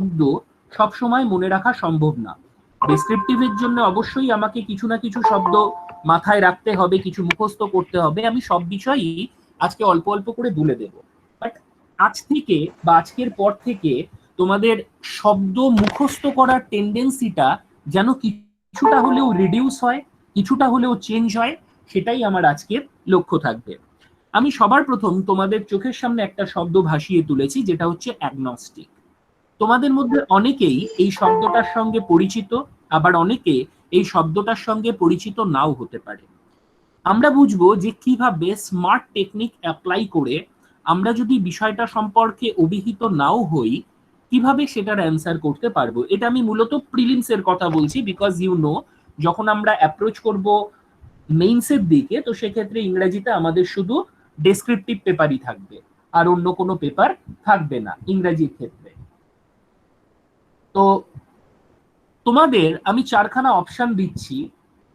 শব্দ সবসময় মনে রাখা সম্ভব না। ডেসক্রিপটিভের জন্য অবশ্যই আমাকে কিছু না কিছু শব্দ মাথায় রাখতে হবে, কিছু মুখস্থ করতে হবে। আমি সব বিষয়ই আজকে অল্প অল্প করে তুলে দেব। বাট আজ থেকে বা আজকের পর থেকে তোমাদের শব্দ মুখস্থ করার টেন্ডেন্সিটা যেন কিছুটা হলেও রিডিউস হয়, কিছুটা হলেও চেঞ্জ হয়, সেটাই আমার আজকের লক্ষ্য থাকবে। আমি সবার প্রথম তোমাদের চোখের সামনে একটা শব্দ ভাসিয়ে তুলেছি, যেটা হচ্ছে অ্যাগনস্টিক। তোমাদের মধ্যে অনেকেই এই শব্দটার সঙ্গে পরিচিত, আবার অনেকে এই শব্দটার সঙ্গে পরিচিত নাও হতে পারে। আমরা বুঝবো যে কিভাবে স্মার্ট টেকনিক অ্যাপ্লাই করে আমরা যদি বিষয়টা সম্পর্কে অভিহিত নাও হই, কিভাবে সেটার অ্যান্সার করতে পারবো। এটা আমি মূলত প্রিলিমস এর কথা বলছি, বিকজ যখন আমরা অ্যাপ্রোচ করব মেইনসের দিকে, তো সেক্ষেত্রে ইংরেজিতে আমাদের শুধু ডেসক্রিপটিভ পেপারই থাকবে, আর অন্য কোনো পেপার থাকবে না ইংরেজির ক্ষেত্রে। তো তোমাদের আমি চারখানা অপশন দিচ্ছি।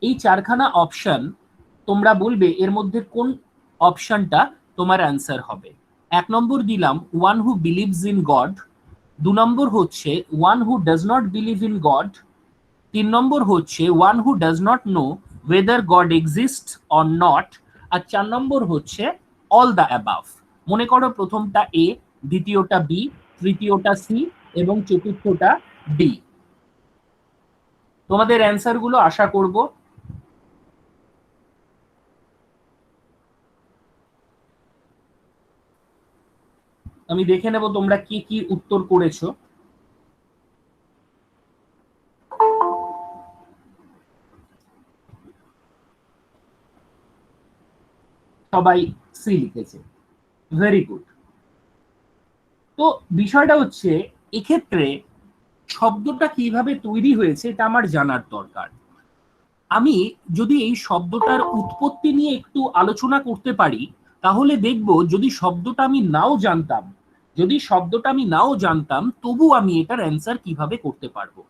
এই চারখানা অপশন তোমরা বলবে এর মধ্যে কোন অপশনটা তোমার অ্যান্সার হবে। 1 নম্বর দিলাম one who believes in god, 2 নম্বর হচ্ছে one who does not believe in god, 3 নম্বর হচ্ছে one who does not know whether god exist or not, আর 4 নম্বর হচ্ছে অল দ্য অ্যাবাভ। মনে করো প্রথমটা এ, দ্বিতীয়টা বি, তৃতীয়টা সি এবং চতুর্থটা ডি। তোমাদের অ্যান্সার গুলো আশা করব। আমি দেখে নেব তোমরা কি কি উত্তর করেছো। সবাই সি লিখেছে, ভেরি গুড। তো বিষয়টা হচ্ছে এক্ষেত্রে শব্দটা কিভাবে তৈরি হয়েছে এটা আমার জানার দরকার। আমি যদি এই শব্দটার উৎপত্তি নিয়ে একটু আলোচনা করতে পারি, তাহলে দেখব যদি শব্দটা আমি নাও জানতাম তবু আমি এটার অ্যান্সার কিভাবে করতে পারবো।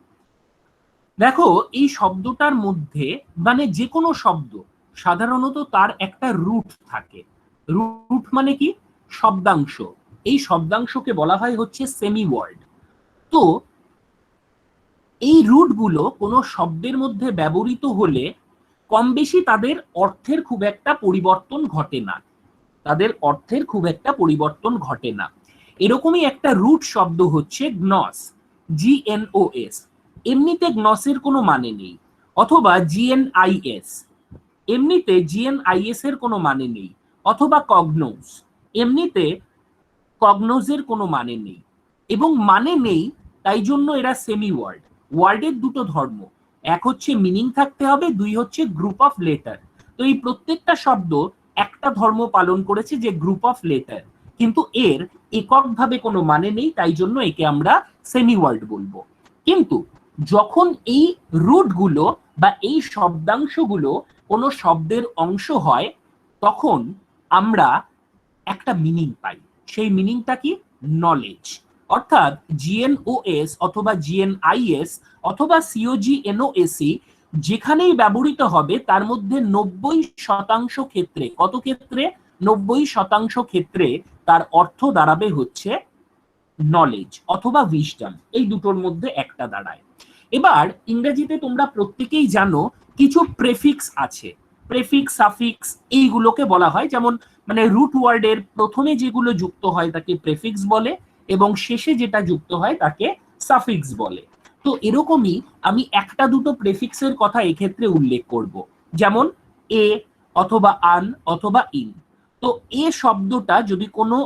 দেখো, এই শব্দটার মধ্যে মানে যে কোনো শব্দ সাধারণত তার একটা রুট থাকে। রুট মানে কি? শব্দাংশ। এই শব্দাংশকে বলা হয় হচ্ছে সেমি ওয়ার্ড। তো এই রুটগুলো কোনো শব্দের মধ্যে ব্যবহৃত হলে কম বেশি তাদের অর্থের খুব একটা পরিবর্তন ঘটে না, তাদের অর্থের খুব একটা পরিবর্তন ঘটে না। এরকমই একটা রুট শব্দ হচ্ছে গ্নস, GNOS। এমনিতে গ্নসের কোনো মানে নেই। অথবা GNIS, এমনিতে GNIS এর কোনো মানে নেই। অথবা কগনোস, এমনিতে কগনোজের কোনো মানে নেই। এবং মানে নেই তাই জন্য এরা সেমি ওয়ার্ড। ওয়ার্ডের দুটো ধর্ম, এক হচ্ছে মিনিং থাকতে হবে, দুই হচ্ছে গ্রুপ অফ লেটার। তো এই প্রত্যেকটা শব্দ একটা ধর্ম পালন করেছে, যে গ্রুপ অফ লেটার, কিন্তু এর এককভাবে কোনো মানে নেই, তাই জন্য একে আমরা সেমি ওয়ার্ড বলবো। কিন্তু যখন এই রুটগুলো বা এই শব্দাংশগুলো কোনো শব্দের অংশ হয়, তখন আমরা একটা মিনিং পাই। সেই মিনিংটা কি? নলেজ। অর্থাৎ GNOS অথবা GNIS অথবা COGNOSE যেখানেই ব্যবহৃত হবে তার মধ্যে 90% ক্ষেত্রে, কত ক্ষেত্রে? 90% ক্ষেত্রে তার অর্থ দাঁড়াবে হচ্ছে নলেজ অথবা উইজডম। এই দুটোর মধ্যে একটা দাঁড়ায়। এবার ইংরেজিতে তোমরা প্রত্যেকেই জানো কিছু প্রেফিক্স আছে। প্রেফিক্স, সাফিক্স, এইগুলোকে বলা হয়, যেমন মানে রুট ওয়ার্ডের প্রথমে যেগুলো যুক্ত হয় তাকে প্রেফিক্স বলে, এবং শেষে যেটা যুক্ত হয় তাকে সাফিক্স বলে। তো এরকমই আমি একটা দুটো প্রেফিক্সের কথা এক্ষেত্রে উল্লেখ করব, যেমন এ অথবা আন অথবা ইন। তো এ শব্দটা যদি কোনো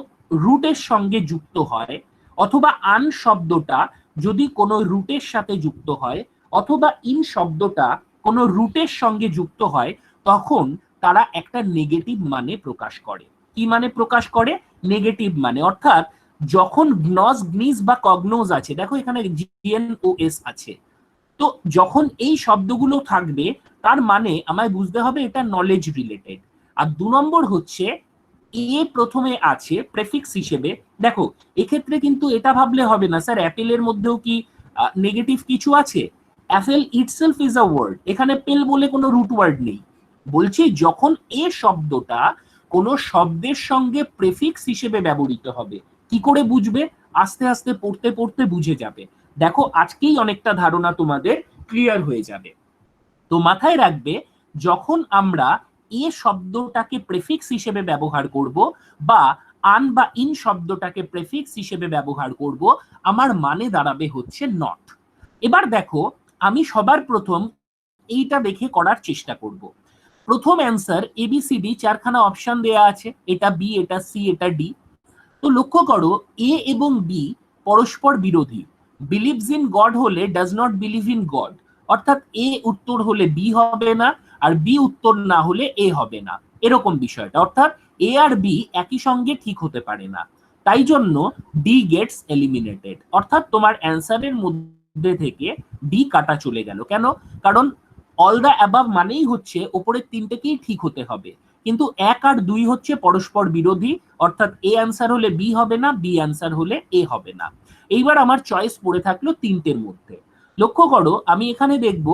রুটের সঙ্গে যুক্ত হয়, অথবা আন শব্দটা যদি কোনো রুটের সাথে যুক্ত হয়, অথবা ইন শব্দটা কোনো রুটের সঙ্গে যুক্ত হয়, তখন তারা একটা নেগেটিভ মানে প্রকাশ করে। কি মানে প্রকাশ করে? নেগেটিভ মানে। অর্থাৎ যখন গ্নস, গ্নিস বা কগনোজ আছে, দেখো এখানে GNOS আছে, তো যখন এই শব্দগুলো থাকবে তার মানে আমায় বুঝতে হবে এটা নলেজ রিলেটেড। আর 2 নম্বর হচ্ছে এ প্রথমে আছে প্রেফিক্স হিসেবে। দেখো এক্ষেত্রে কিন্তু এটা ভাবলে হবে না স্যার অ্যাপেলের মধ্যেও কি নেগেটিভ কিছু আছে। Apple itself is a word, এখানে পেল বলে কোনো রুট ওয়ার্ড নেই। বলছি যখন এ শব্দটা কোনো শব্দের সঙ্গে প্রেফিক্স হিসেবে ব্যবহৃত হবে, কি করে বুঝবে? আস্তে আস্তে পড়তে পড়তে বুঝে যাবে। দেখো আজকেই অনেকটা ধারণা তোমাদের ক্লিয়ার হয়ে যাবে। তো মাথায় রাখবে, যখন আমরা এ শব্দটাকে প্রেফিক্স হিসেবে ব্যবহার করব বা আন বা ইন শব্দটাকে প্রেফিক্স হিসেবে ব্যবহার করব, আমার মানে দাঁড়াবে হচ্ছে নট। এবার দেখো, আমি সবার প্রথম এইটা দেখে করার চেষ্টা করব। প্রথম অ্যান্সার এবিসিডি, চারখানা অপশন দেয়া আছে, এটা বি, এটা সি, এটা ডি। তো লক্ষ্য করো, এ এবং বি পরস্পর বিরোধী। বিলিভস ইন গড হলে does not believe in god, অর্থাৎ এ উত্তর হলে বি হবে না, আর বি উত্তর না হলে এ হবে না, এরকম বিষয়টা। অর্থাৎ এ আর বি একই সঙ্গে ঠিক হতে পারে না। তাই জন্য ডি গেটস এলিমিনেটেড, অর্থাৎ তোমার অ্যান্সারের মধ্যে থেকে ডি কাটা চলে গেল। কেন? কারণ অল দ্য অ্যাবাভ মানেই হচ্ছে ওপরের তিনটেকেই ঠিক হতে হবে, কিন্তু 1 আর 2 হচ্ছে পরস্পর বিরোধী, অর্থাৎ এ অ্যান্সার হলে বি হবে না, বি অ্যান্সার হলে এ হবে না। এইবার আমার চয়েস পড়ে থাকলো তিনটের মধ্যে। লক্ষ্য করো, আমি এখানে দেখব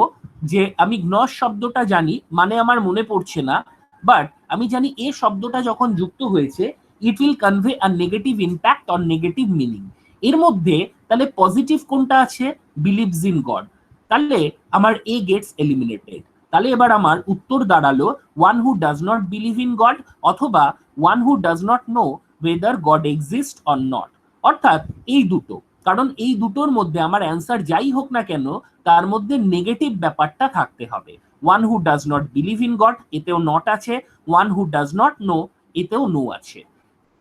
যে আমি গ্নস শব্দটা জানি, মানে আমার মনে পড়ছে না, বাট আমি জানি এ শব্দটা যখন যুক্ত হয়েছে it will convey a negative impact on negative meaning. এর মধ্যে তাহলে পজিটিভ কোনটা আছে? Believes in god. তাহলে আমার এ গেটস এলিমিনেটেড। তাহলে এবার আমার উত্তর দাঁড়ালো one who does not believe in god অথবা one who does not know whether god exist or not, অর্থাৎ এই দুটো। কারণ এই দুটোর মধ্যে আমার অ্যান্সার যাই হোক না কেন তার মধ্যে নেগেটিভ ব্যাপারটা থাকতে হবে। One who does not believe in god, এতেও নট আছে। One who does not no, এতেও নো আছে,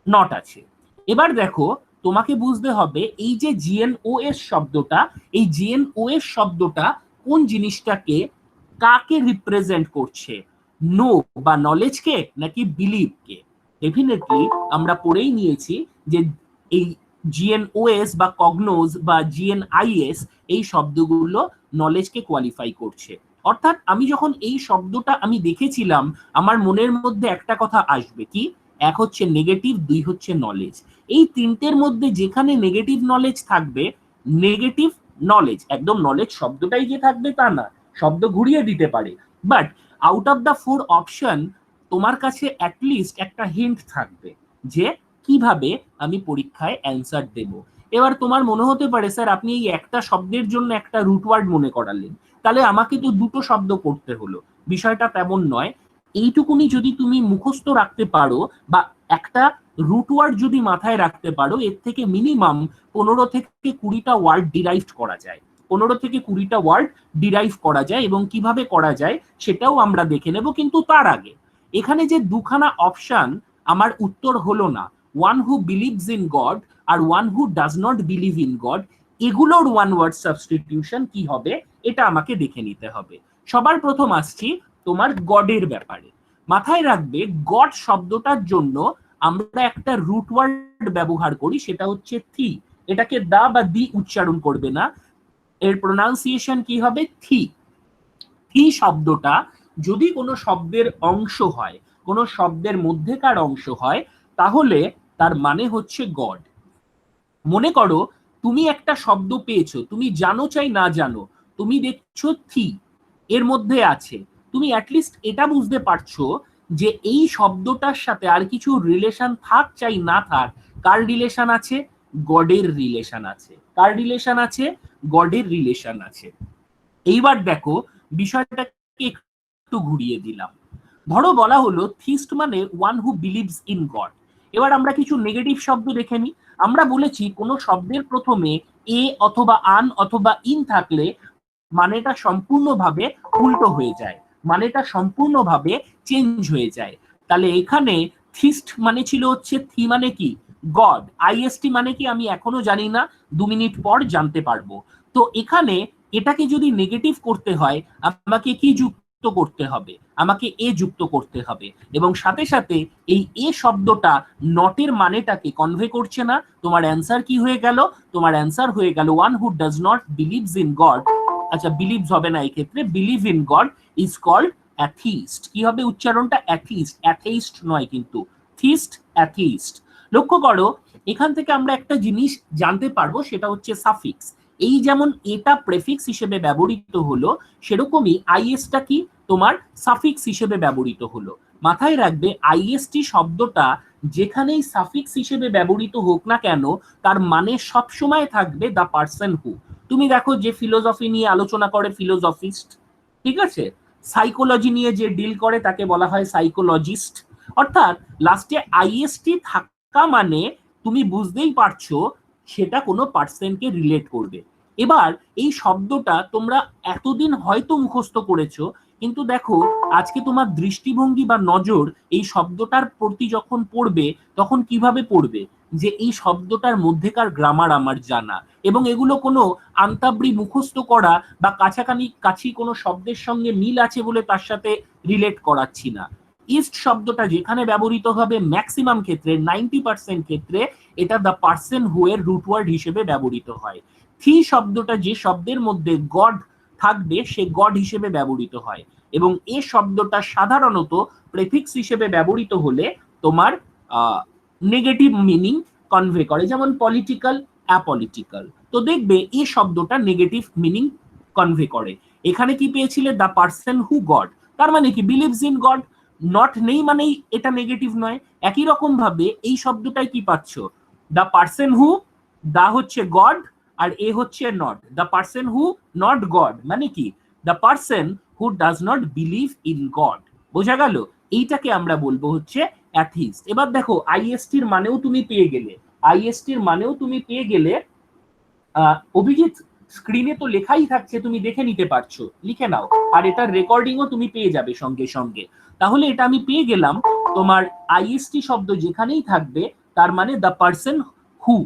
নট আছে। এবার দেখো, তোমাকে বুঝতে হবে এই যে জিএনওএস শব্দটা, এই জিএনওএস শব্দটা কোন জিনিসটাকে, কাকে রিপ্রেজেন্ট করছে? নো বা নলেজকে নাকি বিলিভকে? ডেফিনেটলি আমরা পড়েই নিয়েছি যে এই জিএনওএস বা কগনোজ বা জিএনআইএস এই শব্দগুলো নলেজকে কোয়ালিফাই করছে। অর্থাৎ আমি যখন এই শব্দটা আমি দেখেছিলাম, আমার মনের মধ্যে একটা কথা আসবে, কি? এক হচ্ছে নেগেটিভ, দুই হচ্ছে নলেজ। এই তিনটের মধ্যে যেখানে নেগেটিভ নলেজ থাকবে, নেগেটিভ নলেজ, একদম নলেজ শব্দটাই যে থাকবে তা না, শব্দ ঘুরিয়ে দিতে পারে, but out of the 4 option তোমার কাছে অ্যাটলিস্ট একটা হিন্ট থাকবে যে কিভাবে আমি পরীক্ষায় অ্যান্সার দেব। এবার তোমার মনে হতে পারে, স্যার আপনি এই একটা শব্দের জন্য একটা রুট ওয়ার্ড মনে করালেন, তাহলে আমাকে তো দুটো শব্দ করতে হলো। বিষয়টা তেমন নয়। এইটুকুনি যদি তুমি মুখস্থ রাখতে পারো বা একটা রুট ওয়ার্ড যদি মাথায় রাখতে পারো, এর থেকে মিনিমাম 15 থেকে 20টা ওয়ার্ড ডিরাইভ করা যায়। 15 থেকে 20টা ওয়ার্ড ডিরাইভ করা যায়, এবং কিভাবে করা যায় সেটাও আমরা দেখে নেব। কিন্তু তার আগে এখানে যে দুখানা অপশন আমার উত্তর হলো না, one who believes in God আর one who does not believe in God, এগুলোর ওয়ান ওয়ার্ড সাবস্টিটিউশন কি হবে এটা আমাকে দেখে নিতে হবে। সবার প্রথম আসছি তোমার গডের ব্যাপারে। মাথায় রাখবে, গড শব্দটার জন্য আমরা একটা রুট ওয়ার্ড ব্যবহার করি, সেটা হচ্ছে থি। এটাকে দা বা দি উচ্চারণ করবে না, এর প্রোনাউন্সিয়েশন কি হবে? থি। থি শব্দটা যদি কোনো শব্দের অংশ হয়, কোনো শব্দের মধ্যেকার অংশ হয়, তাহলে তার মানে হচ্ছে গড। মনে করো তুমি একটা শব্দ পেয়েছো, তুমি জানো চাই না জানো, তুমি দেখছো থি এর মধ্যে আছে, তুমি অ্যাটলিস্ট এটা বুঝতে পারছো যে এই শব্দটার সাথে আর কিছু রিলেশন থাক চাই না থাক, কার রিলেশন আছে? গডের রিলেশন আছে। কার রিলেশন আছে? গডের রিলেশন আছে। এইবার দেখো, বিষয়টাকে একটু ঘুরিয়ে দিলাম। ধরো বলা হলো থিস্ট মানে one who believes in god. এবার আমরা কিছু নেগেটিভ শব্দ দেখে নিই। আমরা বলেছি কোন শব্দের প্রথমে এ অথবা আন অথবা ইন থাকলে মানেটা সম্পূর্ণভাবে উল্টো হয়ে যায়, মানেটা সম্পূর্ণভাবে চেঞ্জ হয়ে যায়। তাহলে এখানে থিস্ট মানে ছিল হচ্ছে, থি মানে কি? গড। আইএসটি মানে কি আমি এখনো জানি না, 2 মিনিট পর জানতে পারবো। তো এখানে এটাকে যদি নেগেটিভ করতে হয়, আমাকে কি যুক্ত করতে হবে? আমাকে এ যুক্ত করতে হবে, এবং সাথে সাথে এই এ শব্দটা নটের মানেটাকে কনভে করছে না। তোমার অ্যান্সার কি হয়ে গেল? তোমার অ্যান্সার হয়ে গেল one who does not believes in God. আচ্ছা, বিলিভস হবে না এক্ষেত্রে, believe in God is called atheist. কি হবে উচ্চারণটা? অ্যাথিস্ট, অ্যাথেইস্ট নয় কিন্তু, থিস্ট, অ্যাথিস্ট। লক্ষ্য করো, এখান থেকে আমরা একটা জিনিস জানতে পারবো, সেটা হচ্ছে সাফিক্স। এই যেমন এটা প্রেফিক্স হিসেবে ব্যবহৃত হলো, সেরকমই আইএসটা কি তোমার সাফিক্স হিসেবে ব্যবহৃত হলো। মাথায় রাখবে, আইএসটি শব্দটা যেখানেই সাফিক্স হিসেবে ব্যবহৃত হোক না কেন তার মানে সবসময় থাকবে দ্য পার্সন হু। তুমি দেখো যে ফিলোসফি নিয়ে আলোচনা করে ফিলোসফিস্ট, ঠিক আছে, সাইকোলজি নিয়ে যে ডিল করে তাকে বলা হয় সাইকোলজিস্ট। অর্থাৎ লাস্টে আইএসটি থাকা মানে তুমি বুঝতেই পারছো সেটা কোনো পার্সনকে রিলেট করবে। এবার এই শব্দটা তোমরা এতদিন হয়তো মুখস্থ করেছো, কিন্তু দেখো আজকে তোমার দৃষ্টিভঙ্গি বা নজর এই শব্দটার প্রতি যখন পড়বে তখন কিভাবে পড়বে, যে এই শব্দটার মধ্যেকার গ্রামার আমার জানা, এবং এগুলো কোনো আন্তাবৃ মুখস্থ করা বা কাছাকাছি কোনো শব্দের সঙ্গে মিল আছে বলে তার সাথে রিলেট করাচ্ছি না। ইস্ট শব্দটা যেখানে ব্যবহৃত হবে ম্যাক্সিমাম ক্ষেত্রে 90% ক্ষেত্রে এটা দ্য পার্সন হু এর রুট ওয়ার্ড হিসেবে ব্যবহৃত হয়। থি শব্দটা যে শব্দের মধ্যে গড থাকবে সে গড হিসেবে ব্যবহৃত হয়, এবং এ শব্দটা সাধারণত প্রেফিক্স হিসেবে ব্যবহৃত হলে তোমার নেগেটিভ মিনিং কনভে করে, যেমন পলিটিক্যাল, অ্যাপলিটিক্যাল। তো দেখবে এই শব্দটা নেগেটিভ মিনিং কনভে করে। এখানে কি পেয়েছিলে দ্য পার্সন হু গড, তার মানে কি বিলিভস ইন গড, নট নেই মানেই এটা নেগেটিভ নয়। একই রকম ভাবে এই শব্দটাই কি পাচ্ছ, দ্য পার্সন হু, দা হচ্ছে গড আর এ হচ্ছে not, the person who not god মানে কি the person who does not believe in god. বোঝা গেল? এইটাকে আমরা বলবো হচ্ছে অ্যাথিস্ট। এবার দেখো আইএসটির মানেও তুমি পেয়ে গেলে, আইএসটির মানেও তুমি পেয়ে গেলে। অভিজিৎ স্ক্রিনে তো লেখাই থাকছে, তুমি দেখে নিতে পারছো, লিখে নাও, আর এটার রেকর্ডিংও তুমি পেয়ে যাবে সঙ্গে সঙ্গে। তাহলে এটা আমি পেয়ে গেলাম, তোমার আইএসটি শব্দ যেখানেই থাকবে তার মানে দ্য পার্সন হু।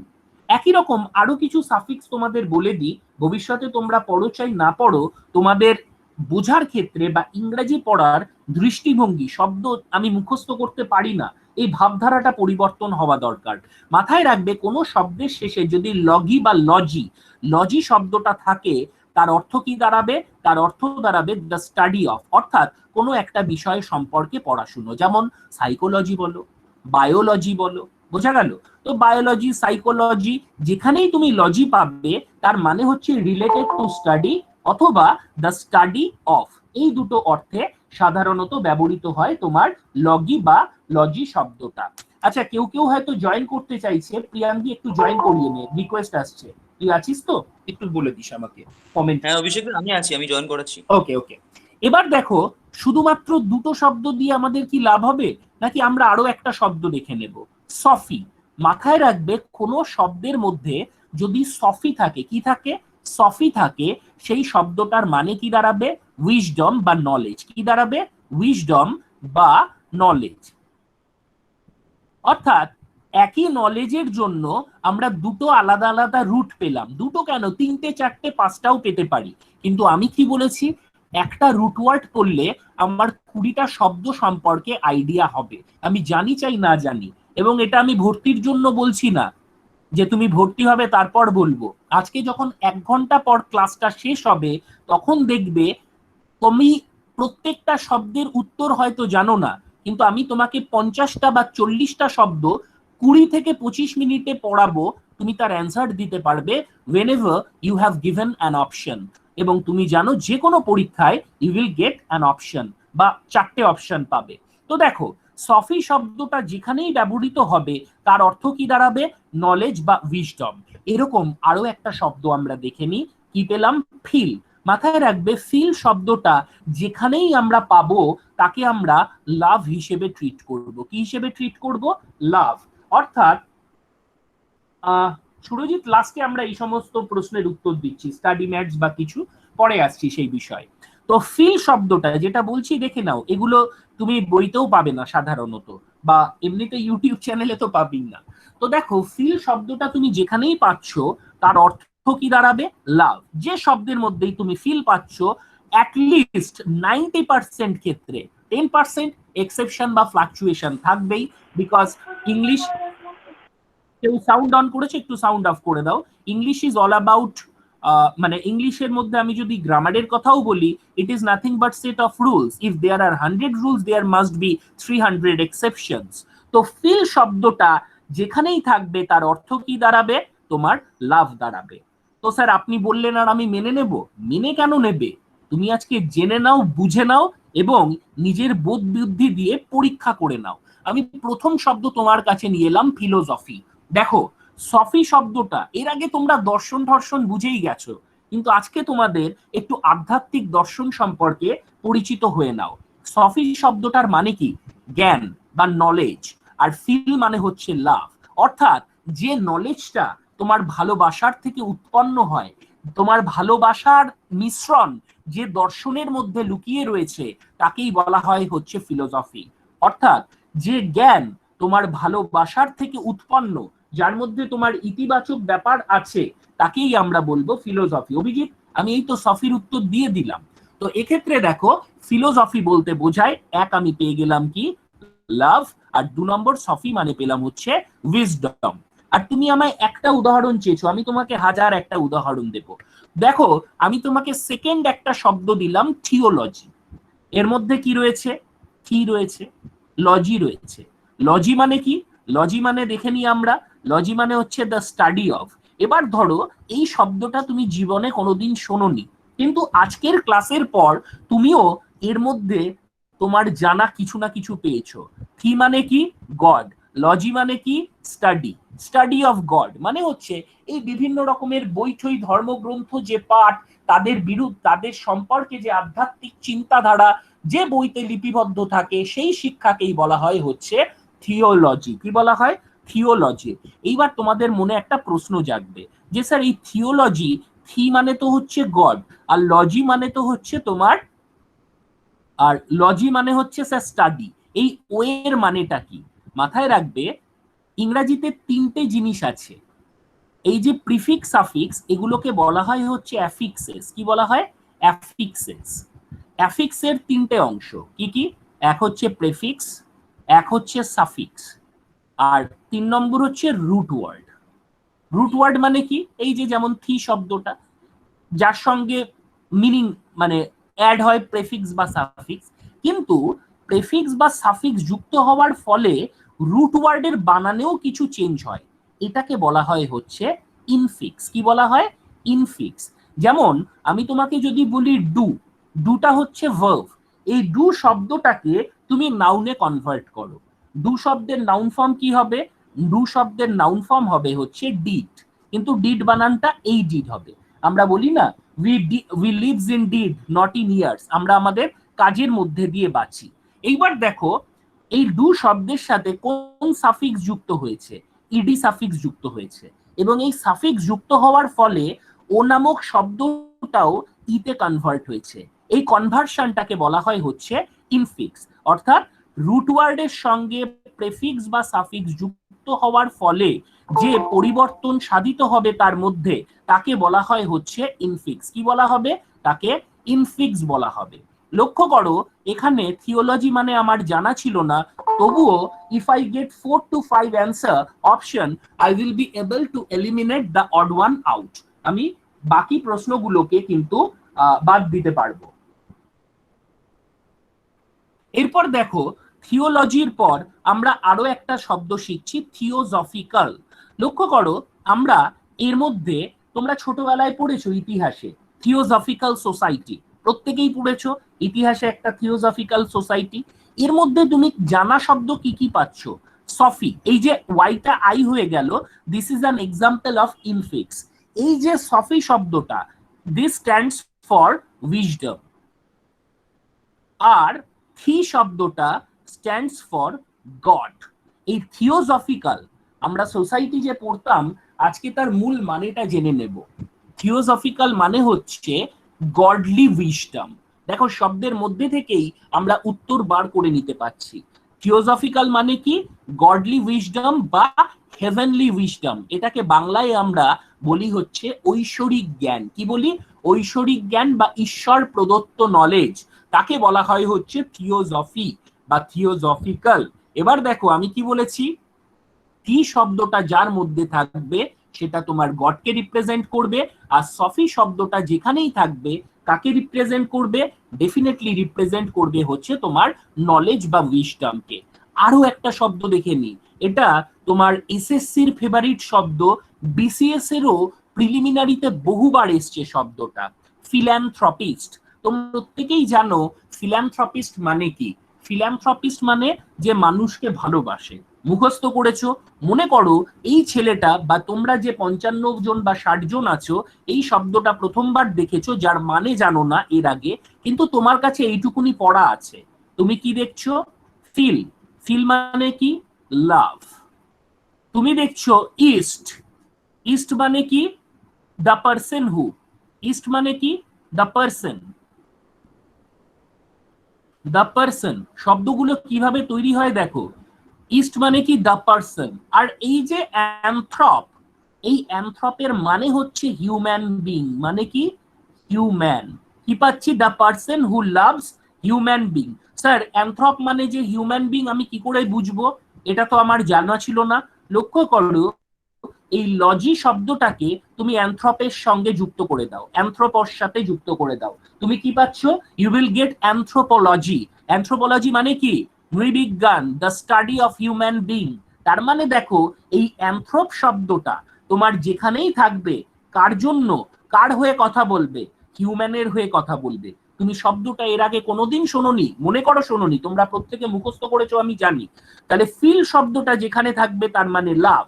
একই রকম আরো কিছু সাফিক্স তোমাদের বলে দিই, ভবিষ্যতে তোমরা পড়ো চাই না পড়ো তোমাদের বোঝার ক্ষেত্রে বা ইংরেজি পড়ার দৃষ্টিভঙ্গি, শব্দ আমি মুখস্থ করতে পারি না, এই ভাবধারাটা পরিবর্তন হওয়া দরকার। মাথায় রাখবে কোনো শব্দের শেষে যদি লগি বা লজি, লজি শব্দটা থাকে তার অর্থ কি দাঁড়াবে, তার অর্থ দাঁড়াবে দ্য স্টাডি অফ, অর্থাৎ কোনো একটা বিষয় সম্পর্কে পড়াশুনো, যেমন সাইকোলজি বলো, বায়োলজি বলো। বোঝা গেল? তো বায়োলজি, সাইকোলজি, যেখানেই তুমি লজি পাবে তার মানে হচ্ছে রিলেটেড টু স্টাডি অথবা দ্য স্টাডি অফ। এই দুটো অর্থে সাধারণত ব্যবহৃত হয় তোমার লগি বা লজি শব্দটা। আচ্ছা, কেউ কেউ হয়তো জয়েন করতে চাইছে, প্রিয়াঙ্গি একটু জয়েন করিয়ে নে, রিকোয়েস্ট আসছে। তুই আছিস তো? একটু বলে দিস আমাকে কমেন্ট। হ্যাঁ অভিষেক, আমি আছি, আমি জয়েন করাচ্ছি। ওকে ওকে। এবার দেখো শুধুমাত্র দুটো শব্দ দিয়ে আমাদের কি লাভ হবে, নাকি আমরা আরো একটা শব্দ দেখে নেব, সফি। মাথায় রাখবে কোন শব্দের মধ্যে যদি সফি থাকে, কি থাকে, সফি থাকে, সেই শব্দটার মানে কি দাঁড়াবে, উইজডম বা নলেজ। কি দাঁড়াবে? উইজডম বা নলেজ। অর্থাৎ একই নলেজের জন্য আমরা দুটো আলাদা আলাদা রুট পেলাম। দুটো কেন, তিনটে, চারটে, পাঁচটাও পেতে পারি, কিন্তু আমি কি বলেছি, একটা রুট ওয়ার্ড করলে আমার 20টা শব্দ সম্পর্কে আইডিয়া হবে, আমি জানি চাই না জানি। এবং এটা আমি ভর্তির জন্য বলছি না যে তুমি ভর্তি হবে তারপর বলবো। আজকে যখন 1 ঘন্টা পর ক্লাসটা শেষ হবে তখন দেখবে তুমি প্রত্যেকটা শব্দের উত্তর হয়তো জানো না, কিন্তু আমি তোমাকে 50টা বা 40টা শব্দ 20 থেকে 25 মিনিটে পড়াবো, তুমি তার অ্যান্সার দিতে পারবে whenever you have given an option। এবং তুমি জানো যে কোনো পরীক্ষায় you will get an option বা 4টে অপশন পাবে। তো দেখো সফি শব্দটা যেখানেই ব্যবহৃত হবে তার অর্থ কি দাঁড়াবে, নলেজ বা উইজডম। এরকম আরো একটা শব্দ আমরা দেখে নিই, কি পেলাম, ফিল। মাথায় রাখবে ফিল শব্দটা যেখানেই আমরা পাবো তাকে আমরা লাভ হিসেবে ট্রিট করব। কি হিসেবে ট্রিট করব? লাভ। অর্থাৎ সুরজিৎ লাস্টে আমরা এই সমস্ত প্রশ্নের উত্তর দিচ্ছি, স্টাডি ম্যাটস বা কিছু পরে আসছি সেই বিষয়। তো ফিল শব্দটা যেটা বলছি দেখে নাও, এগুলো তুমি বইতেও পাবে না সাধারণত, বা এমনিতে ইউটিউব চ্যানেলে তো পাবেই না। তো দেখো ফিল শব্দটা তুমি যেখানেই পাচ্ছ তার অর্থ কি দাঁড়াবে, লাভ। যে শব্দের মধ্যেই তুমি ফিল পাচ্ছ অ্যাটলিস্ট 90% ক্ষেত্রে, 10% এক্সেপশন বা ফ্লাকচুয়েশন থাকবেই, বিকজ ইংলিশ, কেউ সাউন্ড অন করেছে, একটু সাউন্ড অফ করে দাও। ইংলিশ ইজ অল অ্যাবাউট, মানে ইংলিশের মধ্যে আমি যদি গ্রামারের কথাও বলি, it is nothing but set of rules. If there are 100 rules there must be 300 exceptions. তো ফিল শব্দটা যেখানেই থাকবে তার অর্থ কি দাঁড়াবে, তোমার লাভ দাঁড়াবে। তো স্যার আপনি বললেন আর আমি মেনে নেব, মেনে কেন নেবে, তুমি আজকে জেনে নাও, বুঝে নাও, এবং নিজের বোধ বুদ্ধি দিয়ে পরীক্ষা করে নাও। আমি প্রথম শব্দ তোমার কাছে নিয়ে এলাম ফিলোসফি। দেখো, সফি শব্দটা এর আগে তোমরা দর্শন ধর্ষণ বুঝেই গেছো, কিন্তু আজকে তোমাদের একটু আধ্যাত্মিক দর্শন সম্পর্কে পরিচিত হয়ে নাও। সফি শব্দটার মানে কি? জ্ঞান বা নলেজ। আর ফিল মানে হচ্ছে লাভ, অর্থাৎ যে নলেজটা তোমার ভালোবাসার থেকে উৎপন্ন হয়, তোমার ভালোবাসার মিশ্রণ যে দর্শনের মধ্যে লুকিয়ে রয়েছে, তাকেই বলা হয় হচ্ছে ফিলোসফি। অর্থাৎ যে জ্ঞান তোমার ভালোবাসার থেকে উৎপন্ন, যার মধ্যে তোমার ইতিবাচক ব্যাপার আছে, তাকেই আমরা বলবো ফিলোসফি। অভিজিৎ, আমি এই তো সফির উত্তর দিয়ে দিলাম। তো এক্ষেত্রে দেখো, ফিলোসফি বলতে বোঝায়, এক আমি পেয়ে গেলাম কি? লাভ। আর 2 নম্বর সফি মানে পেলাম হচ্ছে উইজডম। আর তুমি আমায় একটা উদাহরণ চেয়েছো, আমি তোমাকে হাজার একটা উদাহরণ দেব। দেখো, আমি তোমাকে সেকেন্ড একটা শব্দ দিলাম, থিওলজি। এর মধ্যে কি রয়েছে? কি রয়েছে? লজি রয়েছে। লজি মানে কি? লজি মানে দেখে নিই আমরা। লজি মানে হচ্ছে দ্য স্টাডি অফ। এবার ধরো, এই শব্দটা তুমি জীবনে কোনোদিন শোনোনি, কিন্তু আজকের ক্লাসের পর তুমিও এর মধ্যে তোমার জানা কিছু না কিছু পেয়েছো। থি মানে কি? গড। লজি মানে কি? স্টাডি। স্টাডি অফ গড মানে হচ্ছে এই বিভিন্ন রকমের বইঠই ধর্মগ্রন্থ যে পাঠ, তাদের বিরুদ্ধে, তাদের সম্পর্কে যে আধ্যাত্মিক চিন্তাধারা যে বইতে লিপিবদ্ধ থাকে, সেই শিক্ষাকেই বলা হয় হচ্ছে থিওলজি। কি বলা হয়? থিওলজি। এইবার তোমাদের মনে একটা প্রশ্ন জাগবে যে স্যার, এই থিওলজি, থি মানে তো হচ্ছে গড, আর লজি মানে তো হচ্ছে তোমার, আর লজি মানে হচ্ছে স্যার স্টাডি, এই ও এর মানেটা কি? মাথায় রাখবে, ইংরেজিতে 3টে জিনিস আছে। এই যে প্রিফিক্স সাফিক্স, এগুলোকে বলা হয় হচ্ছে অ্যাফিক্সেস। কি বলা হয়? অ্যাফিক্সেস। অ্যাফিক্সের 3টে অংশ কি কি? এক হচ্ছে প্রেফিক্স, এক হচ্ছে সাফিক্স, আর 3 নম্বর হচ্ছে রুট ওয়ার্ড। রুট ওয়ার্ড মানে কি? এই যে যেমন থি শব্দটা, যার সঙ্গে মিনিং মানে অ্যাড হয় প্রেফিক্স বা সাফিক্স, কিন্তু প্রেফিক্স বা সাফিক্স যুক্ত হওয়ার ফলে রুট ওয়ার্ডের বানানেও কিছু চেঞ্জ হয়, এটাকে বলা হয় হচ্ছে ইনফিক্স। কি বলা হয়? ইনফিক্স। যেমন আমি তোমাকে যদি বলি ডু, ডুটা হচ্ছে ভার্ব, এই ডু শব্দটাকে তুমি নাউনে কনভার্ট করো। ডু শব্দের নাউন ফর্ম কি হবে? ডু শব্দের নাউন ফর্ম হবে হচ্ছে ডিড, কিন্তু ডিড বানানটা এই ডিড হবে। আমরা বলি না, we lives in deed not in years, আমরা আমাদের কাজের মধ্যে দিয়ে বাঁচি। এইবার দেখো, এই ডু শব্দের সাথে কোন সাফিক্স যুক্ত হয়েছে? ইডি সাফিক্স যুক্ত হয়েছে, এবং এই সাফিক্স যুক্ত হওয়ার ফলে ও নামক শব্দটাও ইতে কনভার্ট হয়েছে। এই কনভার্সনটাকে বলা হয় হচ্ছে ইনফিক্স। অর্থাৎ রুট ওয়ার্ডের সঙ্গে প্রেফিক্স বা সাফিক্স যুক্ত হওয়ার ফলে যে পরিবর্তন সাধিত হবে তার মধ্যে, তাকে বলা হয় হচ্ছে ইনফিক্স। কি বলা হবে? তাকে ইনফিক্স বলা হবে। লক্ষ্য করো, এখানে থিওলজি মানে আমার জানা ছিল না, তবুও if I get 4 to 5 answer option, I will be able two eliminate the odd one out. আমি বাকি প্রশ্নগুলোকে কিন্তু বাদ দিতে পারবো। এরপর দেখো, থিওলজির পর আমরা আরো একটা শব্দ শিখছি, থিওজফিক্যাল। লক্ষ্য করো, আমরা এর মধ্যে, তোমরা ছোটবেলায় পড়েছো ইতিহাসে থিওজফিক্যাল সোসাইটি, প্রত্যেকেই পড়েছো ইতিহাসে একটা থিওজফিক্যাল সোসাইটি। এর মধ্যে তুমি জানা শব্দ কি কি পাচ্ছ? সফি, এই যে ওয়াইটা আই হয়ে গেল, this is an example of infix. এই যে সফি শব্দটা, দিস স্ট্যান্ডস ফর উইজডম। আর থি শব্দটা স্ট্যান্ডস ফর গড। এই থিওজফিক্যাল, আমরা সোসাইটি যে পড়তাম, আজকে তার মূল মানেটা জেনে নেব। থিওজফিক্যাল মানে হচ্ছে গডলি উইজডম। দেখো, শব্দের মধ্যে থেকেই আমরা উত্তর বার করে নিতে পারছি। থিওজফিক্যাল মানে কি? গডলি উইজডম বা হেভেনলি উইজডম। এটাকে বাংলায় আমরা বলি হচ্ছে ঐশ্বরিক জ্ঞান। কি বলি? ঐশ্বরিক জ্ঞান বা ঈশ্বর প্রদত্ত নলেজ, তাকে বলা হয় হচ্ছে থিওজফি বা থিওজফিক্যাল। এবার দেখো, আমি কি বলেছি? থি শব্দটা যার মধ্যে থাকবে সেটা তোমার গডকে রিপ্রেজেন্ট করবে, আর সফি শব্দটা যেখানেই থাকবে কাকে রিপ্রেজেন্ট করবে? ডেফিনেটলি রিপ্রেজেন্ট করবে হচ্ছে তোমার নলেজ বা উইজডমকে। আরো একটা শব্দ দেখে নি, এটা তোমার এসএসসির ফেভারিট শব্দ, বিসিএস এরও প্রিলিমিনারিতে বহুবার এসছে শব্দটা, ফিল্যান্থ্রপিস্ট। তোমরা প্রত্যেকেই জানো ফিল্যান্থ্রপিস্ট মানে কি। ফিল্যান্থ্রপিস্ট মানে যে মানুষকে ভালোবাসে, মুখস্থ করেছো। মনে করো এই ছেলেটা বা তোমরা যে 55 জন বা 60 জন আছো, এই শব্দটা প্রথমবার দেখেছো, যার মানে জানো না এর আগে, কিন্তু তোমার কাছে এইটুকুনি পড়া আছে। তুমি কি দেখছো? ফিল। ফিল মানে কি? লাভ। তুমি দেখছো ইস্ট। ইস্ট মানে কি? The person who. ইস্ট মানে কি? The person. দ্য পার্সন শব্দগুলো কিভাবে তৈরি হয় দেখো। ইস্ট মানে কি? The person. আর এই যে অ্যানথ্রপ, এই অ্যানথ্রপের মানে হচ্ছে হিউম্যান বিং। মানে কি? হিউম্যান। কি পাচ্ছি? The person who loves human being. Sir anthrop মানে যে হিউম্যান বিং, আমি কি করে বুঝবো? এটা তো আমার জানা ছিল না। লক্ষ্য করো, এই লজি শব্দটাকে তুমি অ্যানথ্রপের সঙ্গে যুক্ত করে দাও, অ্যানথ্রোপর সাথে যুক্ত করে দাও, তুমি কি পাচ্ছ? You will get anthropology. Anthropology মানে কি? নৃবিজ্ঞান, the study of human being. তার মানে দেখো এই অ্যানথ্রোপ শব্দটা তোমার যেখানেই থাকবে, কার জন্য, কার হয়ে কথা বলবে? হিউম্যানের হয়ে কথা বলবে। তুমি শব্দটা এর আগে কোনোদিন শোনোনি, মনে করো শোনোনি, তোমরা প্রত্যেকে মুখস্থ করেছো আমি জানি। তাহলে ফিল শব্দটা যেখানে থাকবে তার মানে লাভ,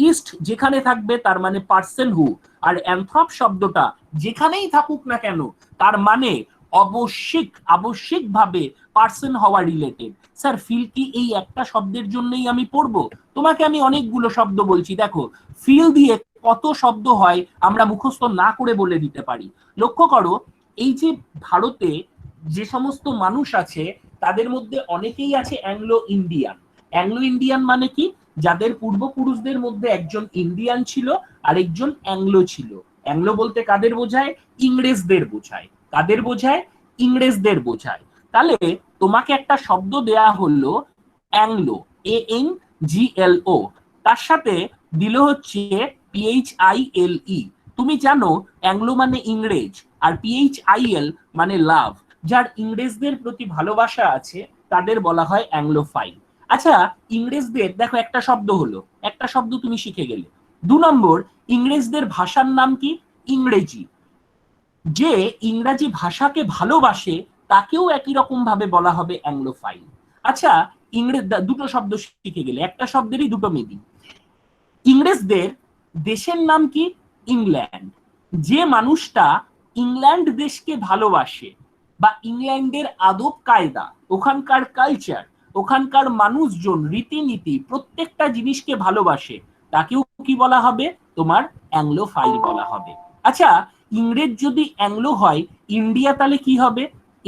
ইস্ট যেখানে থাকবে তার মানে পার্সন হু, আর অ্যানথ্রপ শব্দটা যেখানেই থাকুক না কেন তার মানে আবশ্যিকভাবে পার্সন হওয়া রিলেটেড। স্যার ফিল কি এই একটা শব্দের জন্যই আমি পড়বো? তোমাকে আমি অনেকগুলো শব্দ বলছি, দেখো ফিল দিয়ে কত শব্দ হয় আমরা মুখস্থ না করে বলে দিতে পারি। লক্ষ্য করো, এই যে ভারতে যে সমস্ত মানুষ আছে তাদের মধ্যে অনেকেই আছে অ্যাংলো ইন্ডিয়ান। অ্যাংলো ইন্ডিয়ান মানে কি? যাদের পূর্বপুরুষদের মধ্যে একজন ইন্ডিয়ান ছিল আর একজন অ্যাংলো ছিল। অ্যাংলো বলতে কাদের বোঝায়? ইংরেজদের বোঝায়। কাদের বোঝায়? ইংরেজদের বোঝায়। তাহলে তোমাকে একটা শব্দ দেয়া হলো অ্যাংলো, ANGLO, তার সাথে দিল হচ্ছে PHILE। তুমি জানো অ্যাংলো মানে ইংরেজ, আর PHIL মানে লাভ। যার ইংরেজদের প্রতি ভালোবাসা আছে তাদের বলা হয় অ্যাংলোফাইল। আচ্ছা, ইংরেজদের দেখো একটা শব্দ হলো, একটা শব্দ তুমি শিখে গেলে। 2 নম্বর, ইংরেজদের ভাষার নাম কি? ইংরেজি। যে ইংরাজি ভাষাকে ভালোবাসে তাকেও একই রকম ভাবে বলা হবে অ্যাংলোফাইল। আচ্ছা, ইংরেজ দুটো শব্দ শিখে গেলে, একটা শব্দেরই দুটো মিনিং। ইংরেজদের দেশের নাম কি? ইংল্যান্ড। যে মানুষটা ইংল্যান্ড দেশকে ভালোবাসে বা ইংল্যান্ডের আদব কায়দা, ওখানকার কালচার, ওখানকার মানুষজন, রীতিনীতি, প্রত্যেকটা জিনিসকে ভালোবাসে, তাকেও কি বলা হবে? তোমার অ্যাংলোফাইল বলা হবে। আচ্ছা, ইংরেজ যদি অ্যাংলো হয়, ইন্ডিয়া তাহলে কি হবে?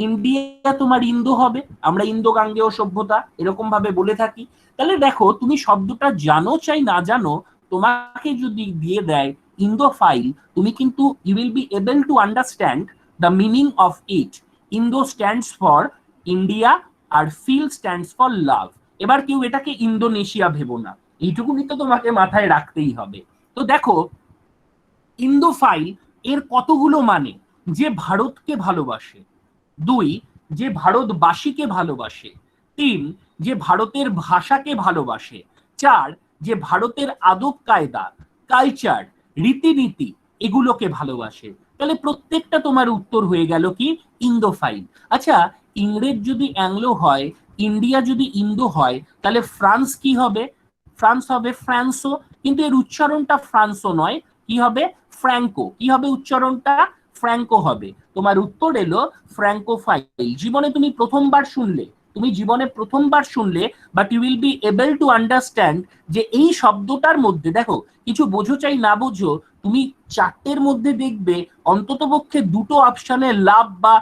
ইন্ডিয়া তোমার ইন্দো হবে। আমরা ইন্দো গাঙ্গেয় সভ্যতা এরকম ভাবে বলে থাকি। তাহলে দেখো তুমি শব্দটা জানো চাই না জানো, তোমাকে যদি দিয়ে দেয় ইন্দোফাইল, তুমি কিন্তু you will be able to understand the meaning of it. Indo stands for India আর ফিল স্ট্যান্ডস ফর লাভ। এবার কেউ এটাকে ইন্দোনেশিয়া ভেবো না, এইটুকুনি তো তোমাকে মাথায় রাখতেই হবে। তো দেখো ইন্দোফাইল এর কতগুলো মানে: যে ভারতকে ভালোবাসে, 2 যে ভারতবাসীকে ভালোবাসে, 3 যে ভারতের ভাষাকে ভালোবাসে, 4 যে ভারতের আদব কায়দা, কালচার, রীতিনীতি এগুলোকে ভালোবাসে। তাহলে প্রত্যেকটা তোমার উত্তর হয়ে গেল কি? ইন্দোফাইল। আচ্ছা, ইংরেজ যদি অ্যাংলো হয়, ইন্ডিয়া যদি ইন্দো হয়, তাহলে ফ্রান্স কি হবে? ফ্রান্স হবে ফ্রান্সো, কিন্তু এর উচ্চারণটা ফ্রান্সো নয়, কি হবে? ফ্র্যাঙ্কো। কি হবে উচ্চারণটা? ফ্র্যাঙ্কো হবে। তোমার উত্তর এলো ফ্র্যাঙ্কোফাইল। জীবনে তুমি প্রথমবার শুনলে, তুমি জীবনে প্রথমবার শুনলে, but you will be able to understand যে এই শব্দটার মধ্যে দেখো কিছু বোঝো চাই না বোঝো, তুমি 4টের মধ্যে দেখবে অন্ততপক্ষে 2টো অপশনে লাভ বা